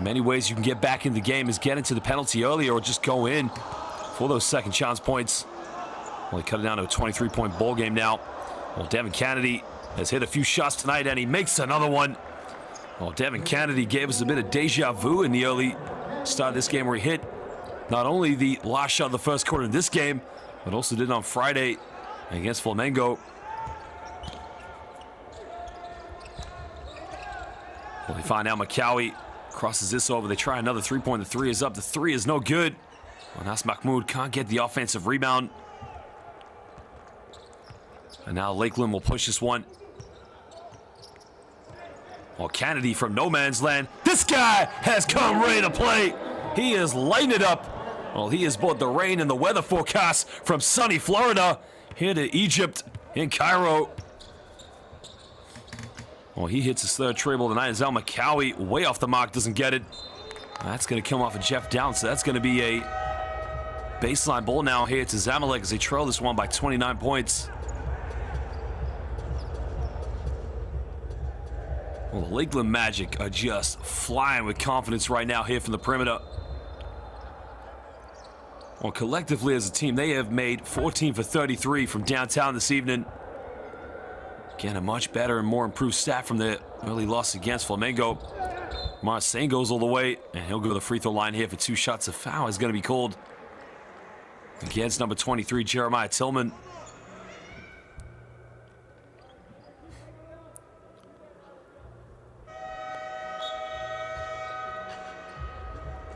many ways you can get back in the game is get into the penalty earlier or just go in for those second chance points. Well, he cut it down to a 23-point ball game now. Well, Devin Kennedy has hit a few shots tonight, and he makes another one. Well, Devin Kennedy gave us a bit of deja vu in the early start of this game where he hit not only the last shot of the first quarter in this game, but also did on Friday against Flamengo. Well, they find out Makawi crosses this over. They try another three-point. The three is up. The three is no good. Anas Mahmoud can't get the offensive rebound. And now Lakeland will push this one. Well, Kennedy from no man's land. This guy has come ready to play. He is lighting it up. Well, he has brought the rain and the weather forecast from sunny Florida here to Egypt in Cairo. Well, he hits his third triple tonight. As El Makawi way off the mark, doesn't get it. That's going to come off of Jeff Downs, so that's going to be a baseline ball now here to Zamalek as they trail this one by 29 points. Well, the Lakeland Magic are just flying with confidence right now here from the perimeter. Well, collectively as a team, they have made 14 for 33 from downtown this evening. Again, a much better and more improved stat from the early loss against Flamengo. Marcin goes all the way, and he'll go to the free throw line here for 2 shots. A foul is going to be called against number 23, Jeremiah Tillman.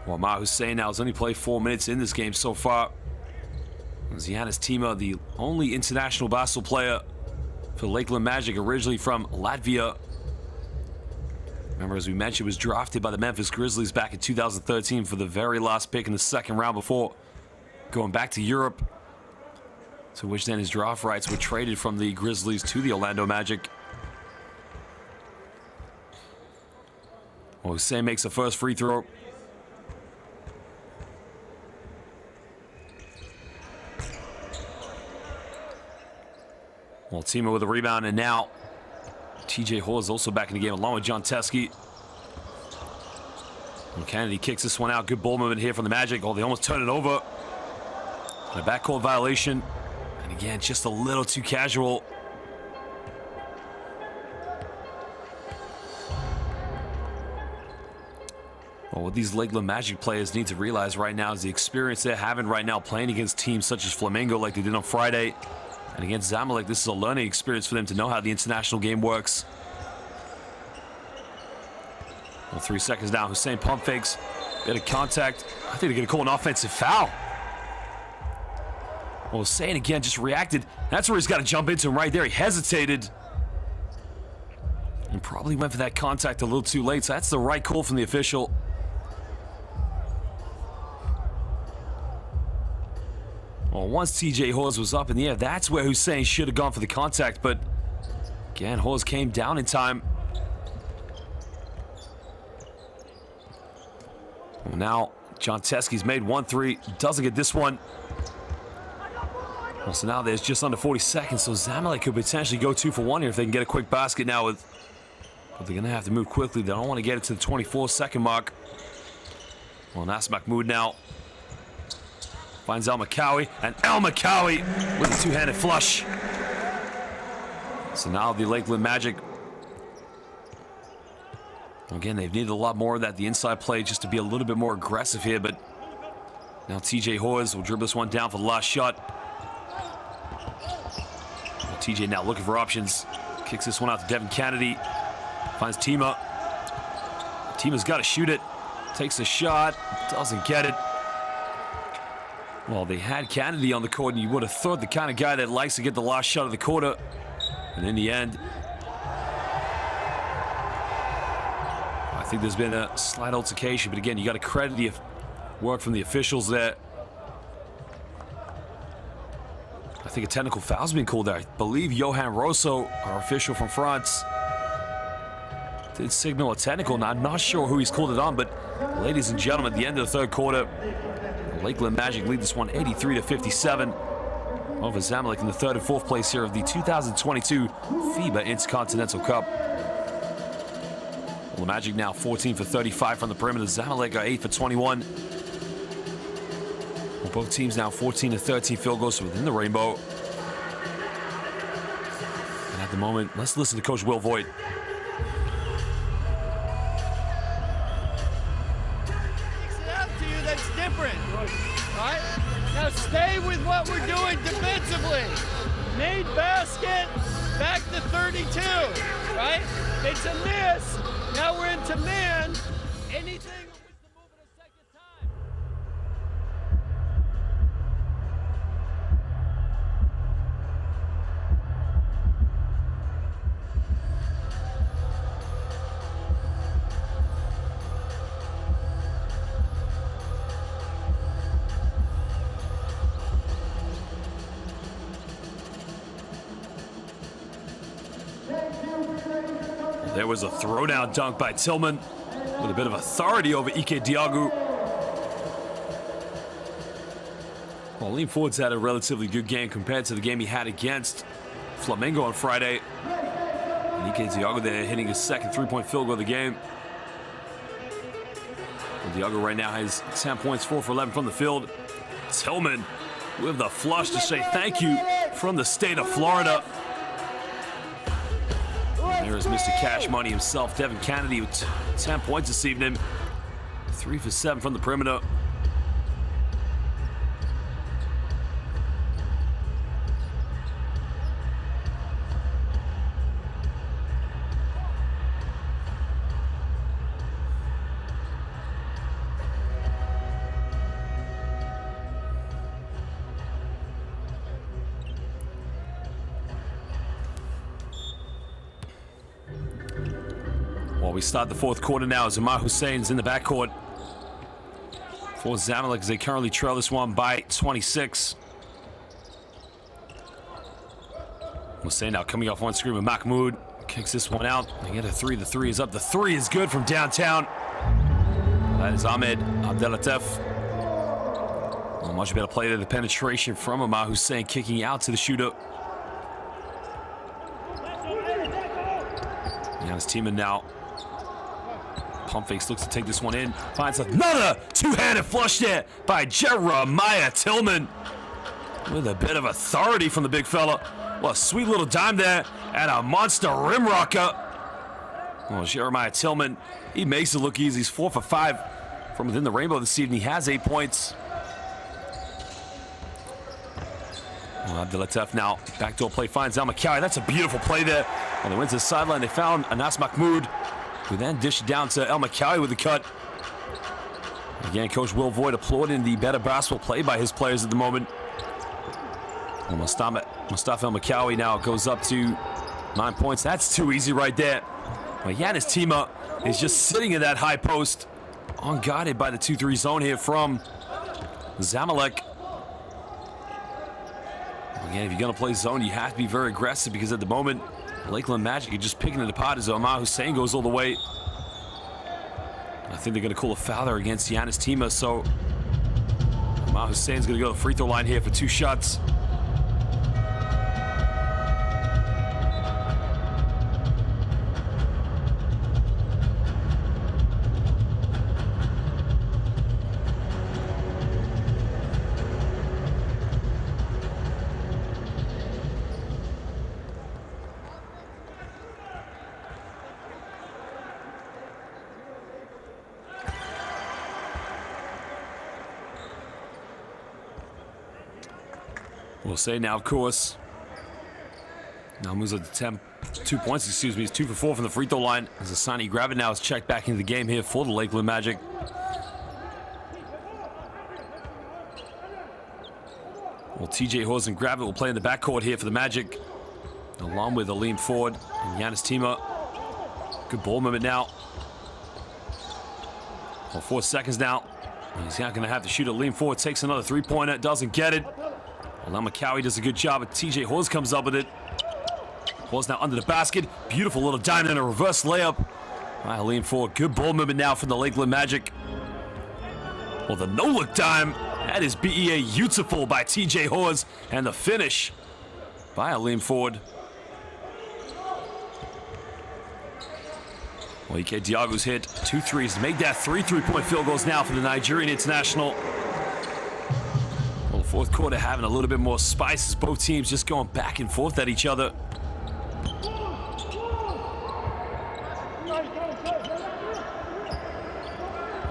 Well, Maher Hussein now has only played 4 minutes in this game so far. Zianis Tima, the only international basketball player for Lakeland Magic, originally from Latvia. Remember, as we mentioned, was drafted by the Memphis Grizzlies back in 2013 for the very last pick in the 2nd round before going back to Europe, to which then his draft rights were traded from the Grizzlies to the Orlando Magic. Well, Hussein makes the first free throw. Well, Tima with a rebound, and now TJ Hall is also back in the game along with John Teskey. And Kennedy kicks this one out. Good ball movement here from the Magic. Oh, they almost turn it over. And a backcourt violation. And again, just a little too casual. Well, what these Lakeland Magic players need to realize right now is the experience they're having right now playing against teams such as Flamengo like they did on Friday. And against Zamalek, this is a learning experience for them to know how the international game works. Well, 3 seconds down. Hussein pump fakes. Bit of contact. I think they're going to call an offensive foul. Well, Hussein again just reacted. That's where he's got to jump into him right there. He hesitated. And probably went for that contact a little too late. So that's the right call from the official. Well, once TJ Hawes was up in the air, that's where Hussein should have gone for the contact, but again, Hawes came down in time. Well, now, John Teskey's made 1-3, doesn't get this one. Well, so now there's just under 40 seconds, so Zamalek could potentially go 2 for 1 here if they can get a quick basket now with, but they're gonna have to move quickly. They don't want to get it to the 24-second mark. Well, Nas Mahmoud now finds El Makawi, and El Makawi with a 2-handed flush. So now the Lakeland Magic, again, they've needed a lot more of that, the inside play, just to be a little bit more aggressive here, but now TJ Hawes will dribble this one down for the last shot. Well, TJ now looking for options. Kicks this one out to Devin Kennedy. Finds Tima. Tima's got to shoot it. Takes a shot. Doesn't get it. Well, they had Kennedy on the court, and you would have thought the kind of guy that likes to get the last shot of the quarter. And in the end, I think there's been a slight altercation, but again, you got to credit the work from the officials there. I think a technical foul's been called there. I believe Johan Rosso, our official from France, did signal a technical. Now, I'm not sure who he's called it on, but ladies and gentlemen, at the end of the 3rd quarter, the Lakeland Magic lead this one 83-57 over Zamalek in the 3rd and 4th place here of the 2022 FIBA Intercontinental Cup. Well, the Magic now 14 for 35 from the perimeter. Zamalek are 8 for 21. Well, both teams now 14 to 13 field goals within the rainbow. And at the moment, let's listen to Coach Will Voigt. Now stay with what we're doing defensively. Made basket, back to 32, right? It's a miss. Now we're into man. Anything with the move it a second time. There was a throwdown dunk by Tillman with a bit of authority over Ike Diagu. Well, Lean Ford's had a relatively good game compared to the game he had against Flamengo on Friday. And Ike Diagu there hitting his 2nd 3-point field goal of the game. Well, Diagu right now has 10 points, 4 for 11 from the field. Tillman with the flush to say thank you from the state of Florida. There is Mr. Cash Money himself, Devin Kennedy, with 10 points this evening. 3 for 7 from the perimeter. Well, we start the fourth quarter now as Amar Hussein's in the backcourt for Zamalek as they currently trail this one by 26. Hussein now coming off one screen with Mahmoud. Kicks this one out. They get a three. The three is up. The three is good from downtown. That is Ahmed Abdelatif. A much better play there. The penetration from Amar Hussein kicking out to the shooter. His teammate now. Pump fakes, looks to take this one in. Finds another two-handed flush there by Jeremiah Tillman. With a bit of authority from the big fella. Well, a sweet little dime there and a monster rim rocker. Well, Jeremiah Tillman, he makes it look easy. He's 4 for 5 from within the rainbow this evening. He has 8 points. Well, Abdelatif now, backdoor play finds Al-Makawi. That's a beautiful play there. On the went to the sideline, they found Anas Mahmoud, who then dished down to El-Makawi with the cut. Again, Coach Will Voigt applauding the better basketball play by his players at the moment. Well, Mustafa El-Makawi now goes up to 9 points. That's too easy right there. Well, Yanis Tima is just sitting in that high post, unguarded by the 2-3 zone here from Zamalek. Again, if you're going to play zone, you have to be very aggressive because at the moment, Lakeland Magic are just picking it apart as Amar Hussein goes all the way. I think they're going to call a foul there against Yanis Tima, so Amar Hussein's going to go to the free throw line here for 2 shots. We'll say now, of course. Now moves up to 2 points, excuse me. He's 2 for 4 from the free throw line. As Asani Gravit now is checked back into the game here for the Lakeland Magic. Well, TJ Hawes and Gravit will play in the backcourt here for the Magic, along with Aleem Ford and Yanis Tima. Good ball movement now. Well, 4 seconds now. He's not going to have to shoot. Aleem Ford takes another 3-pointer, doesn't get it. Well, now McCowie does a good job, but TJ Hawes comes up with it. Hawes now under the basket. Beautiful little diamond and a reverse layup. Aleem Ford, good ball movement now from the Lakeland Magic. Well, the no-look dime, that is BEA beautiful by TJ Hawes, and the finish by Aleem Ford. Well, Ike Diago's hit 2 threes to make that 3 3-point field goals now for the Nigerian international. Well, the fourth quarter having a little bit more spice as both teams just going back and forth at each other.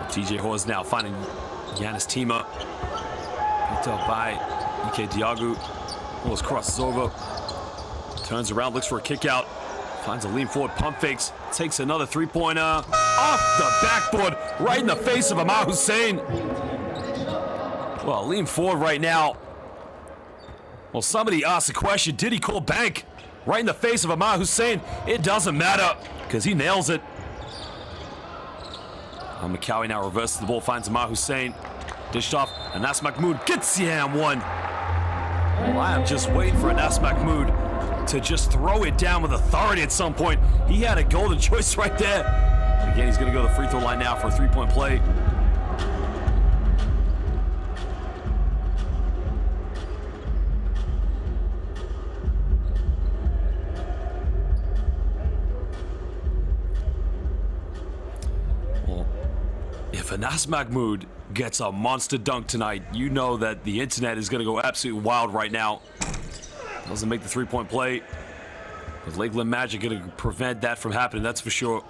TJ Hawes now finding Yanis Tima. Picked up by Ike Diago. Hawes crosses over. Turns around, looks for a kick out. Finds a lean forward, pump fakes. Takes another 3-pointer. Off the backboard, right in the face of Amar Hussein. Well, lean forward right now. Well, somebody asked the question, did he call bank? Right in the face of Amar Hussein. It doesn't matter, because he nails it. McCowie now reverses the ball, finds Amar Hussein. Dished off, Anas Mahmoud gets the one. Well, I am just waiting for Anas Mahmoud to just throw it down with authority at some point. He had a golden choice right there. Again, he's going to go to the free throw line now for a 3-point play. If Anas Mahmoud gets a monster dunk tonight, you know that the internet is going to go absolutely wild right now. Doesn't make the 3-point play. The Lakeland Magic going to prevent that from happening, that's for sure.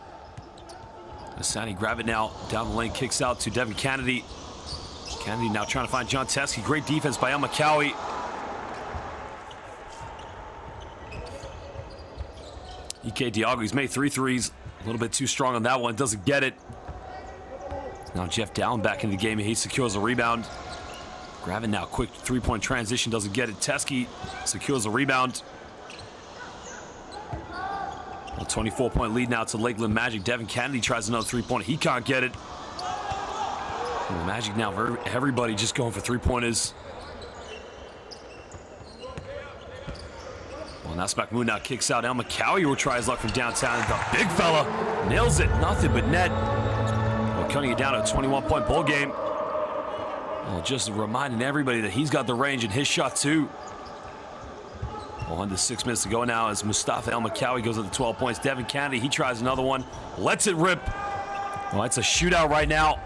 Asani grab it now, down the lane, kicks out to Devin Kennedy. Kennedy now trying to find John Teskey. Great defense by El McCowie. Ike Diago, he's made 3 threes. A little bit too strong on that one, doesn't get it. Now Jeff Dowling back in the game, he secures a rebound. Gravin now, quick three-point transition, doesn't get it. Teskey secures a rebound. A 24-point lead now to Lakeland Magic. Devin Kennedy tries another three-pointer, he can't get it. And the Magic now, everybody just going for three-pointers. Well, now Mahmoud now kicks out. El McCowie will try his luck from downtown. The big fella nails it, nothing but net. Well, cutting it down to a 21-point ball game. Well, just reminding everybody that he's got the range in his shot too. Well, under 6 minutes to go now as Mustafa El McCowie goes up to 12 points. Devin Kennedy, he tries another one, lets it rip. Well, it's a shootout right now.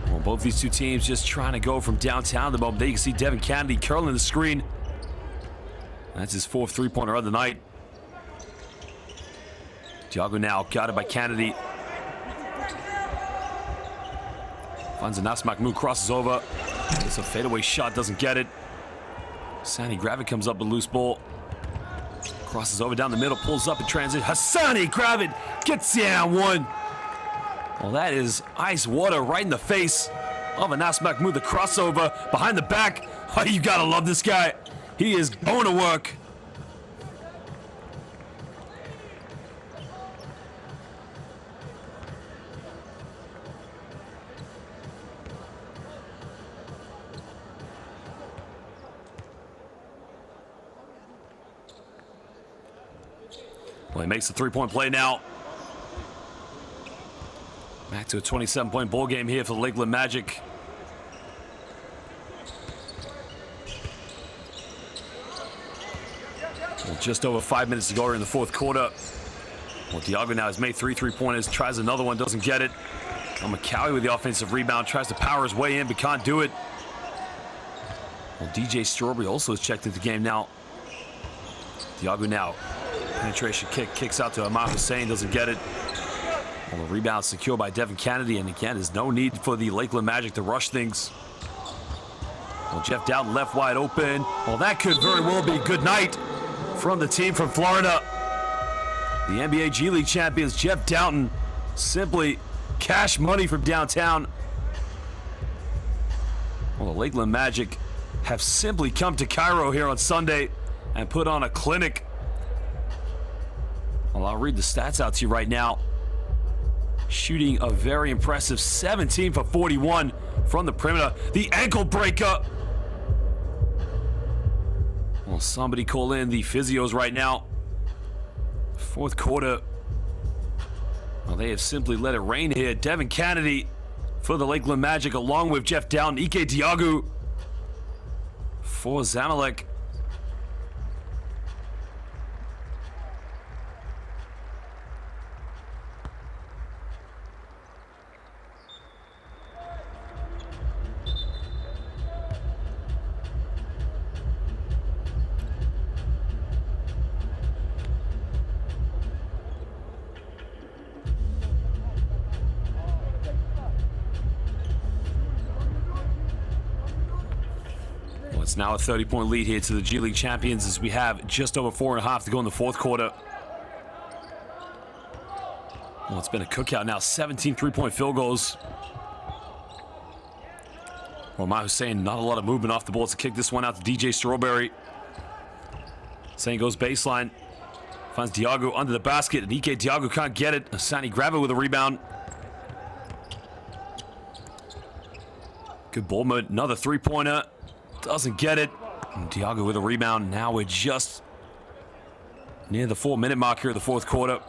Well, both these two teams just trying to go from downtown at the moment. There you can see Devin Kennedy curling the screen. That's his 4th three-pointer of the night. Diago now got it by Kennedy. Finds a Nas Mahmoud, crosses over. It's a fadeaway shot, doesn't get it. Hassani Gravit comes up with a loose ball. Crosses over down the middle, pulls up in transit. Hassani Gravit gets the and one. Well, that is ice water right in the face of Anas Mahmoud. The crossover behind the back. Oh, you gotta love this guy. He is going to work. Well, he makes the three-point play now. Back to a 27-point ball game here for the Lakeland Magic. Well, just over 5 minutes to go in the 4th quarter. Well, Diago now has made 3 three-pointers, tries another one, doesn't get it. Now McCowie with the offensive rebound, tries to power his way in, but can't do it. Well, DJ Strawberry also has checked into the game now. Diago now, penetration kick, kicks out to Ahmad Hussein, doesn't get it. Well, the rebound secured by Devin Kennedy, and again, there's no need for the Lakeland Magic to rush things. Well, Jeff Dowling left wide open. Well, that could very well be good night from the team from Florida. The NBA G League champions, Jeff Dowling, simply cash money from downtown. Well, the Lakeland Magic have simply come to Cairo here on Sunday and put on a clinic. Well, I'll read the stats out to you right now. Shooting a very impressive 17 for 41 from the perimeter. The ankle breaker. Well, somebody call in the physios right now. 4th quarter. Well, they have simply let it rain here. Devin Kennedy for the Lakeland Magic, along with Jeff Dowling, Ike Diago for Zamalek. It's now a 30-point lead here to the G League champions as we have just over 4.5 to go in the 4th quarter. Well, it's been a cookout now. 17 three-point field goals. Well, Ahmad Hussein, not a lot of movement off the ball to kick this one out to DJ Strawberry. Hussein goes baseline. Finds Diago under the basket, and Ike Diago can't get it. Hassani Gravit with a rebound. Good ball movement. Another three-pointer. Doesn't get it. And Diago with a rebound. Now we're just near the 4-minute mark here of the 4th quarter.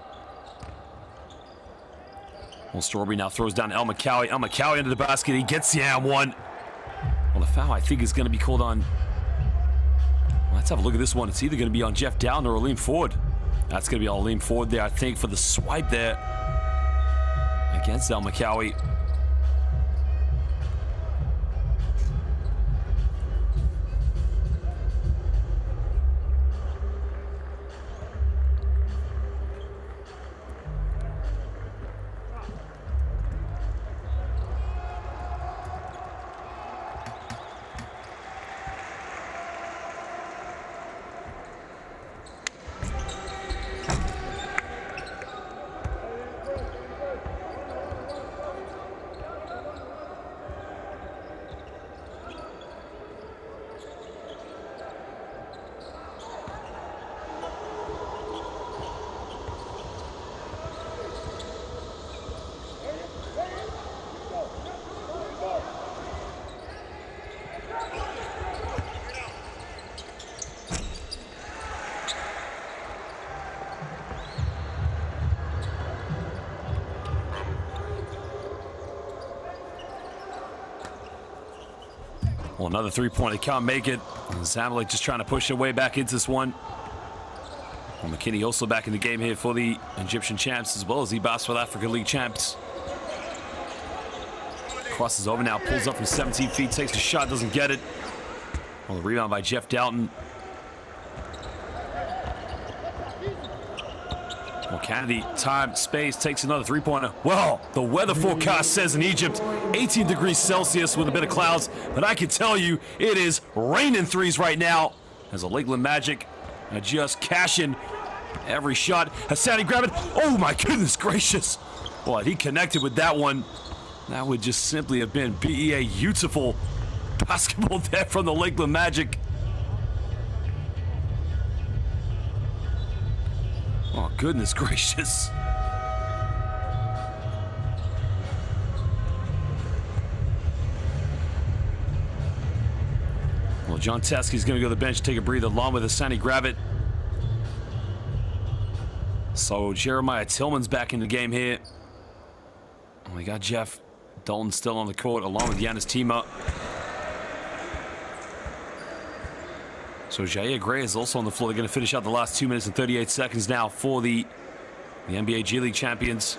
Well, Strawberry now throws down El McCowie. El McCowie into the basket. He gets the and one. Well, the foul, I think, is going to be called on. Well, let's have a look at this one. It's either going to be on Jeff Dowling or Aleem Ford. That's going to be on Aleem Ford there, I think, for the swipe there against El McCowie. Well, another three-pointer can't make it. Zamalek just trying to push their way back into this one. Well, McKinney also back in the game here for the Egyptian champs as well as the Basketball Africa League champs. Crosses over now, pulls up from 17 feet, takes the shot, doesn't get it. Well, the rebound by Jeff Doughton. Well, Kennedy, time, space, takes another three-pointer. Well, the weather forecast says in Egypt, 18 degrees Celsius with a bit of clouds, but I can tell you it is raining threes right now as the Lakeland Magic are just cashing every shot. Hassani grab it. Oh my goodness gracious. Boy, he connected with that one. That would just simply have been beautiful basketball there from the Lakeland Magic. Oh, goodness gracious. Well, John Teskey's going to go to the bench, take a breather, along with Hassani Gravett. So Jeremiah Tillman's back in the game here. We got Jeff Dalton still on the court, along with Giannis Tima. So Jair Gray is also on the floor. They're going to finish out the last 2 minutes and 38 seconds now for the NBA G League champions.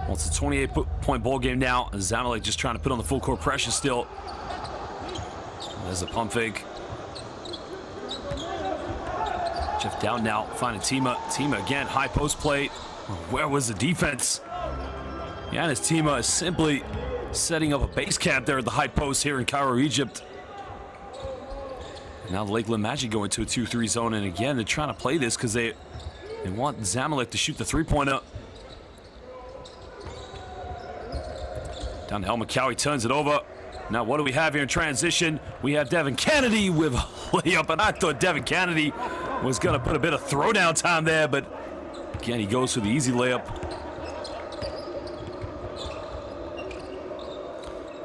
Well, it's a 28-point ball game now. Zamalek just trying to put on the full court pressure still. There's a pump fake. Jeff down now, finding Tima. Tima again, high post play. Where was the defense? Giannis Tima is simply setting up a base camp there at the high post here in Cairo, Egypt. And now the Lakeland Magic go into a 2-3 zone, and again, they're trying to play this because they want Zamalek to shoot the three-pointer. Down to El McCowie, turns it over. Now what do we have here in transition? We have Devin Kennedy with a layup, and I thought Devin Kennedy was going to put a bit of throwdown time there, but again, he goes for the easy layup.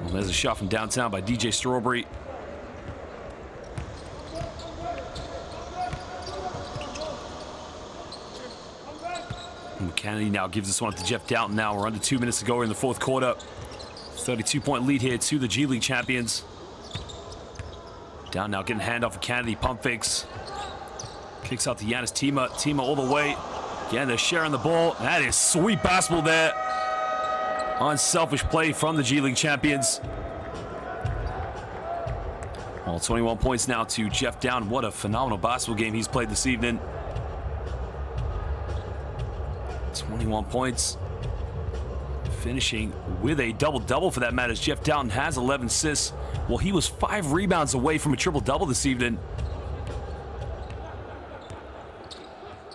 Well, there's a shot from downtown by DJ Strawberry. And Kennedy now gives this one up to Jeff Doughton. Now we're under 2 minutes to go in the fourth quarter. 32-point lead here to the G League champions. Down now, getting handoff for Kennedy, pump fakes. Kicks out to Giannis Tima. Tima all the way. Again, they're sharing the ball. That is sweet basketball there. Unselfish play from the G League champions. Well, 21 points now to Jeff Doughton. What a phenomenal basketball game he's played this evening. 21 points. Finishing with a double-double for that matter. Jeff Doughton has 11 assists. Well, he was 5 rebounds away from a triple-double this evening.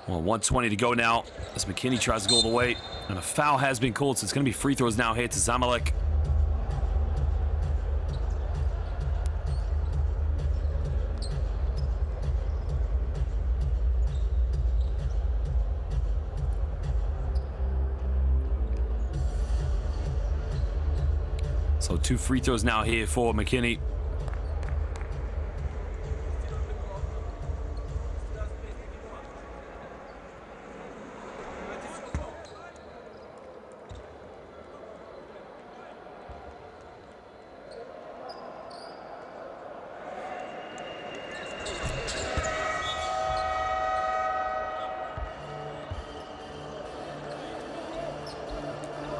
Well, 1:20 to go now as McKinney tries to go all the way. And a foul has been called, so it's going to be free throws now here to Zamalek. So 2 free throws now here for McKinney.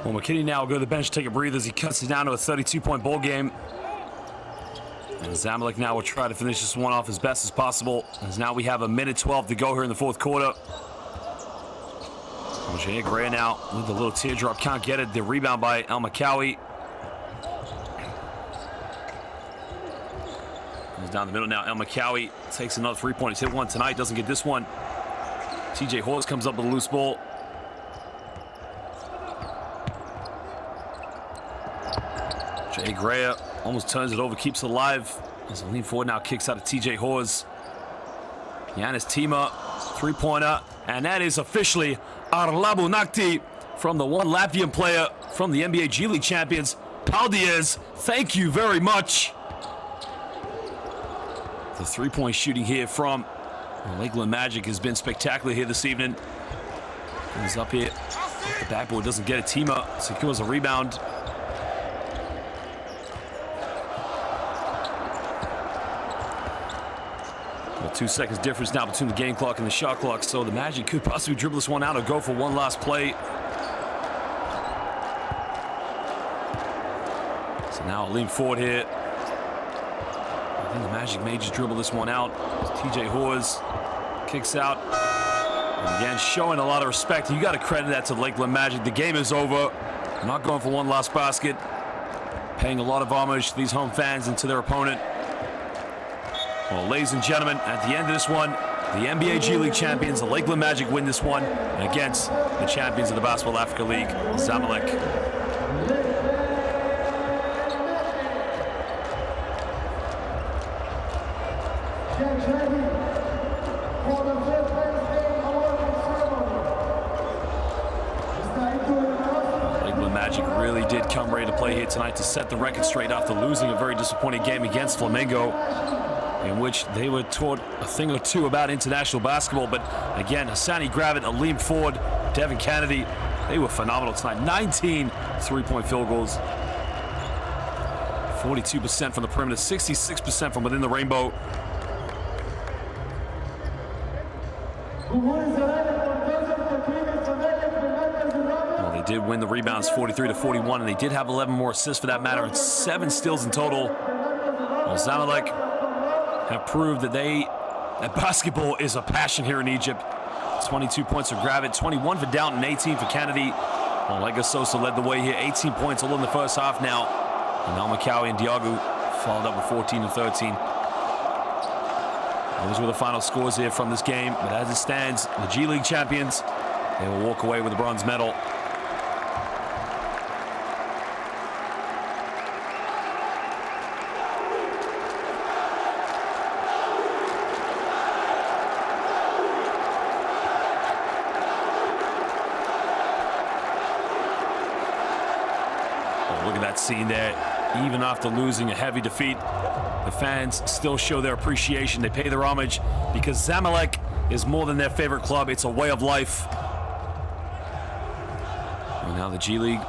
Well, McKinney now will go to the bench, take a breather as he cuts it down to a 32-point ball game. And Zamalek now will try to finish this one off as best as possible, as now we have a minute 12 to go here in the fourth quarter. Well, Jair Gray now with a little teardrop, can't get it. The rebound by El McCowie. Goes down the middle now. El McCowie takes another three-point. He's hit one tonight, doesn't get this one. TJ Horse comes up with a loose ball. Jay Gray almost turns it over, keeps it alive. As a lean forward now, kicks out of TJ Hawes. Giannis Tima, three-pointer, and that is officially Arlabu Nakti from the one Latvian player from the NBA G League champions, Paldies. Thank you very much. The three-point shooting here from the Lakeland Magic has been spectacular here this evening. Comes up here. The backboard doesn't get it. Tima secures a rebound. Well, 2 seconds difference now between the game clock and the shot clock, so the Magic could possibly dribble this one out or go for one last play. So now a lean forward here. I think the Magic may just dribble this one out. TJ Hawes kicks out. And again, showing a lot of respect. You got to credit that to Lakeland Magic. The game is over. Not going for one last basket. Paying a lot of homage to these home fans and to their opponent. Well, ladies and gentlemen, at the end of this one, the NBA G League champions, the Lakeland Magic, win this one against the champions of the Basketball Africa League, Zamalek. Lakeland Magic really did come ready to play here tonight to set the record straight after losing a very disappointing game against Flamengo, in which they were taught a thing or two about international basketball. But again, Hassani Gravett, Aleem Ford, Devin Kennedy, they were phenomenal tonight. 19 three-point field goals. 42% from the perimeter, 66% from within the rainbow. Well, they did win the rebounds 43-41, and they did have 11 more assists for that matter, and 7 steals in total. Well, Zamalek have proved that basketball is a passion here in Egypt. 22 points for Gravett, 21 for Downton, 18 for Kennedy. Well, Lega Sosa led the way here, 18 points all in the first half now. And now Makawi and Diagu followed up with 14 and 13. Those were the final scores here from this game. But as it stands, the G League champions, they will walk away with the bronze medal. Look at that scene there. Even after losing a heavy defeat, the fans still show their appreciation. They pay their homage because Zamalek is more than their favorite club. It's a way of life. And now the G League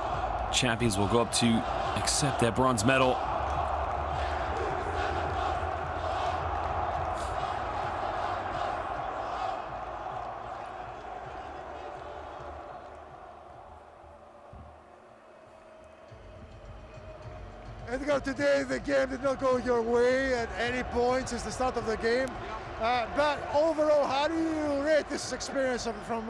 champions will go up to accept their bronze medal. Edgar, today the game did not go your way at any point since the start of the game. But overall, how do you rate this experience from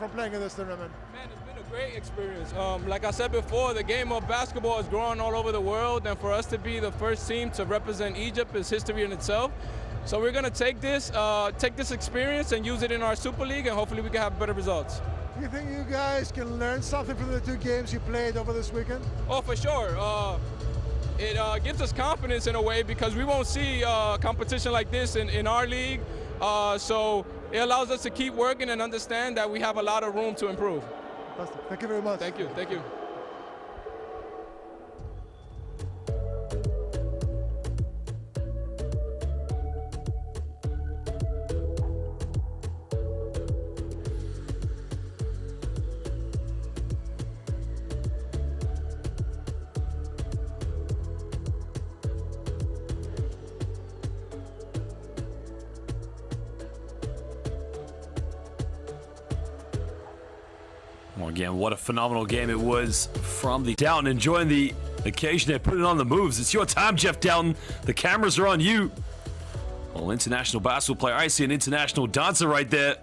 playing in this tournament? Man, it's been a great experience. Like I said before, the game of basketball is growing all over the world, and for us to be the first team to represent Egypt is history in itself. So we're going to take this experience and use it in our Super League, and hopefully we can have better results. Do you think you guys can learn something from the 2 games you played over this weekend? Oh, for sure. It gives us confidence in a way because we won't see competition like this in our league. So it allows us to keep working and understand that we have a lot of room to improve. Fantastic. Thank you very much. Thank you. Thank you. Well, again, what a phenomenal game it was from the Downton. Enjoying the occasion there, putting on the moves. It's your time, Jeff Downton. The cameras are on you. Well, international basketball player. I see an international dancer right there.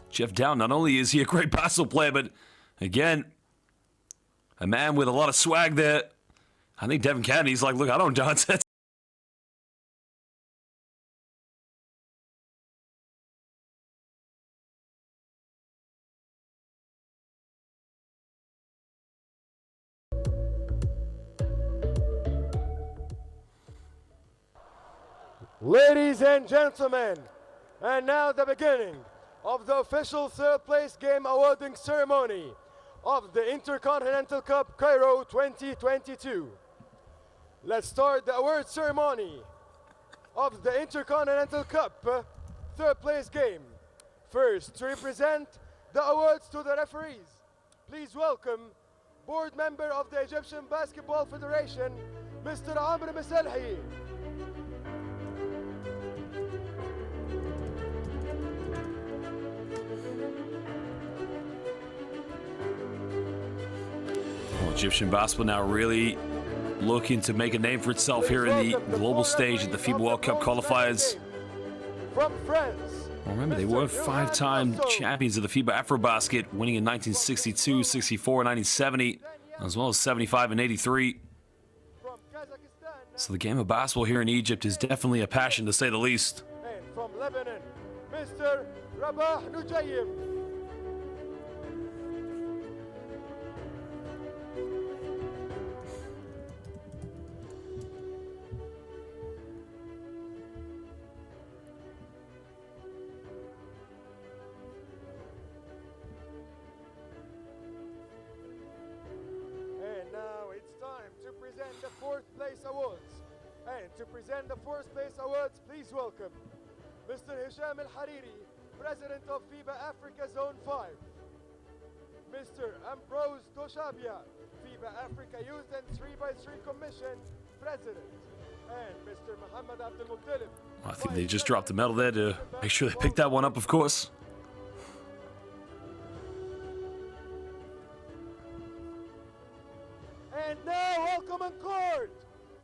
Jeff Downton, not only is he a great basketball player, but again, a man with a lot of swag there. I think Devin Kennedy's like, look, I don't dance. Ladies and gentlemen, and now the beginning of the official third place game awarding ceremony of the Intercontinental Cup Cairo 2022. Let's start the award ceremony of the Intercontinental Cup third place game. First, to represent the awards to the referees, please welcome board member of the Egyptian Basketball Federation, Mr. Amr Maselhi. Well, Egyptian basketball now really looking to make a name for itself here in the global stage at the FIBA World Cup qualifiers. From France. Well, remember, they were five-time champions of the FIBA Afrobasket, winning in 1962, 64, 1970, as well as 75 and 83. So the game of basketball here in Egypt is definitely a passion, to say the least. And from Lebanon, Mr. Rabah Nujayim. Present the fourth place awards. And to present the fourth place awards, please welcome Mr. Hisham Al Hariri, President of FIBA Africa Zone 5. Mr. Ambrose Toshabia, FIBA Africa Youth and 3x3 Commission President. And Mr. Muhammad Abdul Muttalib. I think they just dropped the medal there to make sure they picked that one up, of course. And now, welcome on court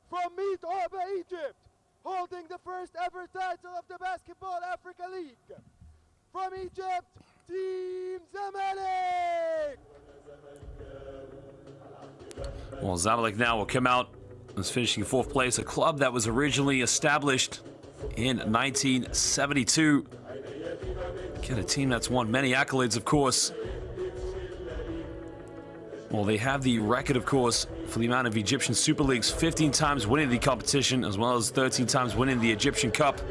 from Meet Oba, Egypt, holding the first ever title of the Basketball Africa League. From Egypt, Team Zamalek. Well, Zamalek now will come out as finishing fourth place, a club that was originally established in 1972. Get a team that's won many accolades, of course. Well, they have the record, of course, for the amount of Egyptian Super Leagues, 15 times winning the competition, as well as 13 times winning the Egyptian Cup.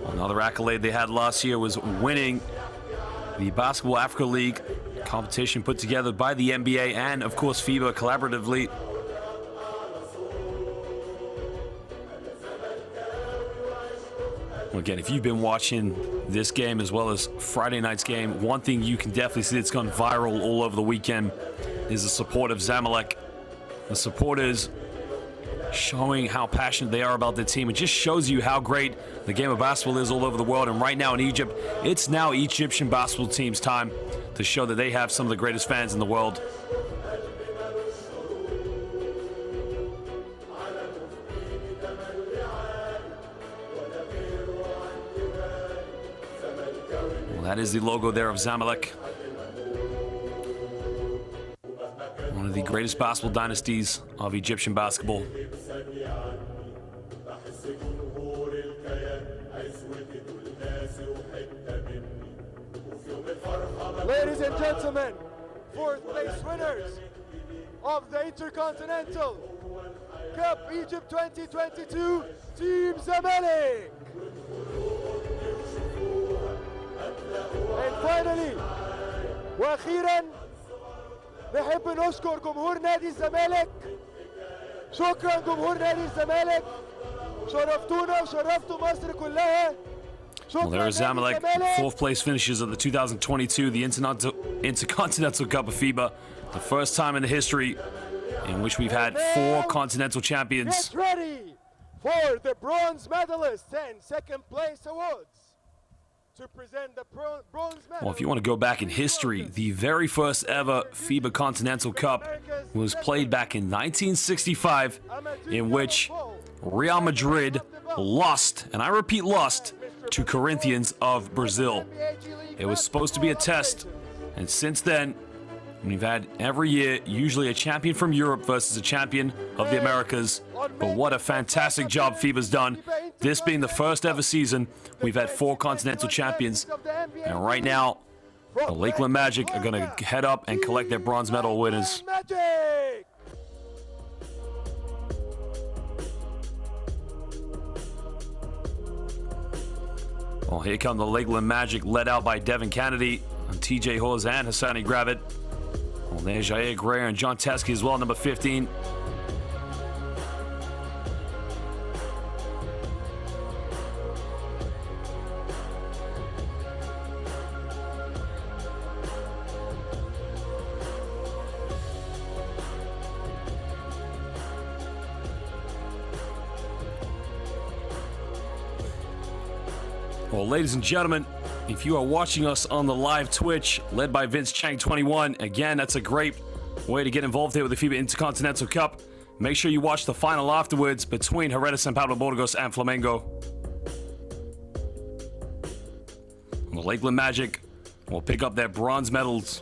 Another accolade they had last year was winning the Basketball Africa League competition put together by the NBA and, of course, FIBA collaboratively. Well, again, if you've been watching this game as well as Friday night's game, one thing you can definitely see that's gone viral all over the weekend is the support of Zamalek. The supporters showing how passionate they are about their team. It just shows you how great the game of basketball is all over the world. And right now in Egypt, it's now Egyptian basketball team's time to show that they have some of the greatest fans in the world. That is the logo there of Zamalek. One of the greatest basketball dynasties of Egyptian basketball. Ladies and gentlemen, fourth place winners of the Intercontinental Cup Egypt 2022, Team Zamalek. And finally, واخيرا نحب نشكر جمهور نادي الزمالك. شكرا جمهور نادي الزمالك، شرفتونا وشرفتوا مصر كلها. Well, there is Zamalek, fourth place finishers of the 2022, the Intercontinental Cup of FIBA. The first time in the history in which we've had 4 continental champions. Get ready for the bronze medalists and second place awards. To present the bronze medal. Well, if you want to go back in history, the very first ever FIBA Continental Cup was played back in 1965, in which Real Madrid lost, and I repeat lost, to Corinthians of Brazil. It was supposed to be a test, and since then, we've had every year usually a champion from Europe versus a champion of the Americas. But what a fantastic job FIBA's done. This being the first ever season, we've had 4 continental champions. And right now, the Lakeland Magic are going to head up and collect their bronze medal winners. Well, here come the Lakeland Magic, led out by Devin Kennedy and TJ Hawes and Hassani Gravett. Well, there's Jair Greer and John Teskey as well, number 15. Well, ladies and gentlemen, if you are watching us on the live Twitch, led by Vince Chang 21, again, that's a great way to get involved here with the FIBA Intercontinental Cup. Make sure you watch the final afterwards between Herrera San Pablo Burgos and Flamengo. The Lakeland Magic will pick up their bronze medals.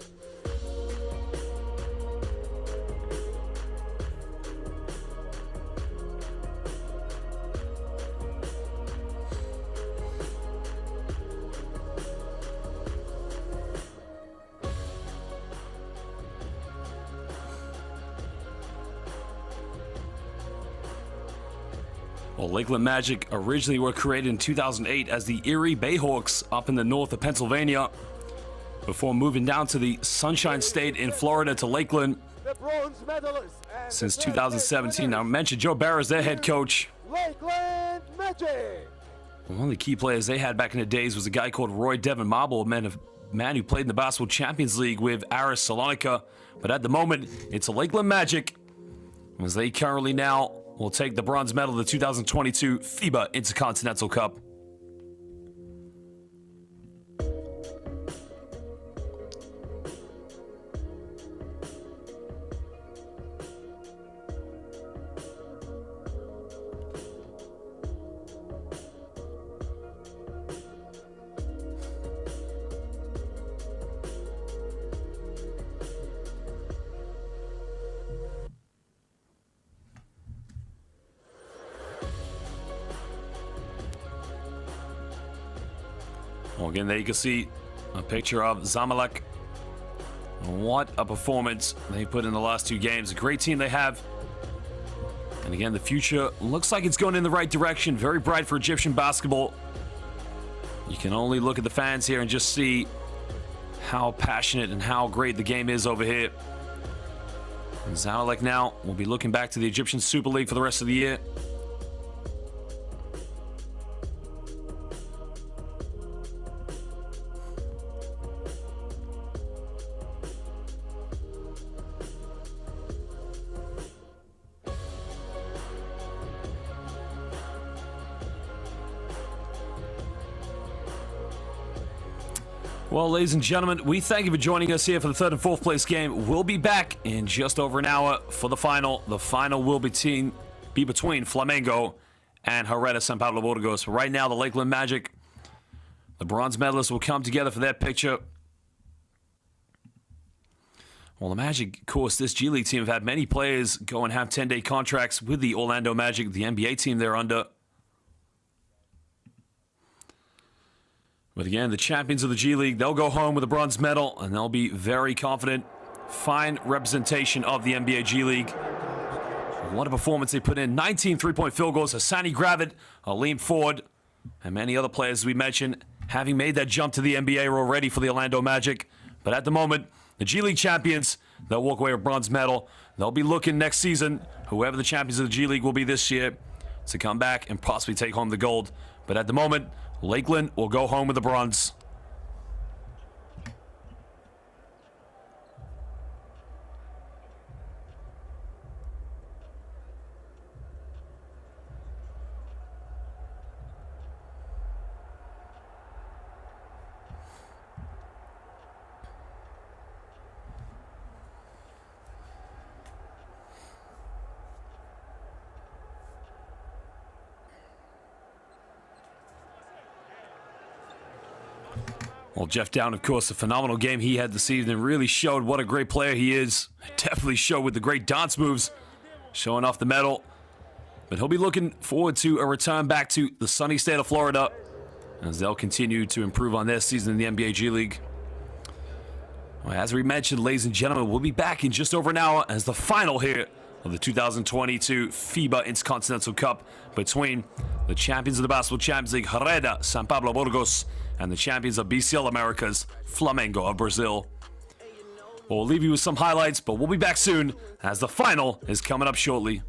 Well, Lakeland Magic originally were created in 2008 as the Erie Bayhawks up in the north of Pennsylvania, before moving down to the Sunshine State in Florida to Lakeland since 2017. Now, I mentioned Joe Barra is their head coach. Lakeland Magic. One of the key players they had back in the days was a guy called Roy Devon Marble, a man who played in the Basketball Champions League with Aris Salonika. But at the moment, it's a Lakeland Magic, as they currently now will take the bronze medal of the 2022 FIBA Intercontinental Cup. Well, again, there you can see a picture of Zamalek. What a performance they put in the last two games. A great team they have. And again, the future looks like it's going in the right direction. Very bright for Egyptian basketball. You can only look at the fans here and just see how passionate and how great the game is over here. And Zamalek now will be looking back to the Egyptian Super League for the rest of the year. Well, ladies and gentlemen, we thank you for joining us here for the third and fourth place game. We'll be back in just over an hour for the final. The final will be between Flamengo and Herrera San Pablo Burgos. Right now, the Lakeland Magic, the bronze medalists, will come together for that picture. Well, the Magic, of course, this G League team have had many players go and have 10-day contracts with the Orlando Magic, the NBA team they're under. But again, the champions of the G League, they'll go home with a bronze medal, and they'll be very confident. Fine representation of the NBA G League. What a performance they put in. 19 three-point field goals. Hassani Gravett, Aleem Ford, and many other players we mentioned, having made that jump to the NBA, are already for the Orlando Magic. But at the moment, the G League champions, they'll walk away with a bronze medal. They'll be looking next season, whoever the champions of the G League will be this year, to come back and possibly take home the gold. But at the moment, Lakeland will go home with the bronze. Well, Jeff Down, of course, a phenomenal game he had this evening. Really showed what a great player he is. Definitely showed with the great dance moves, showing off the medal. But he'll be looking forward to a return back to the sunny state of Florida as they'll continue to improve on their season in the NBA G League. Well, as we mentioned, ladies and gentlemen, we'll be back in just over an hour as the final here of the 2022 FIBA Intercontinental Cup between the champions of the Basketball Champions League, Herrera San Pablo Burgos, and the champions of BCL Americas, Flamengo of Brazil. We'll leave you with some highlights, but we'll be back soon as the final is coming up shortly.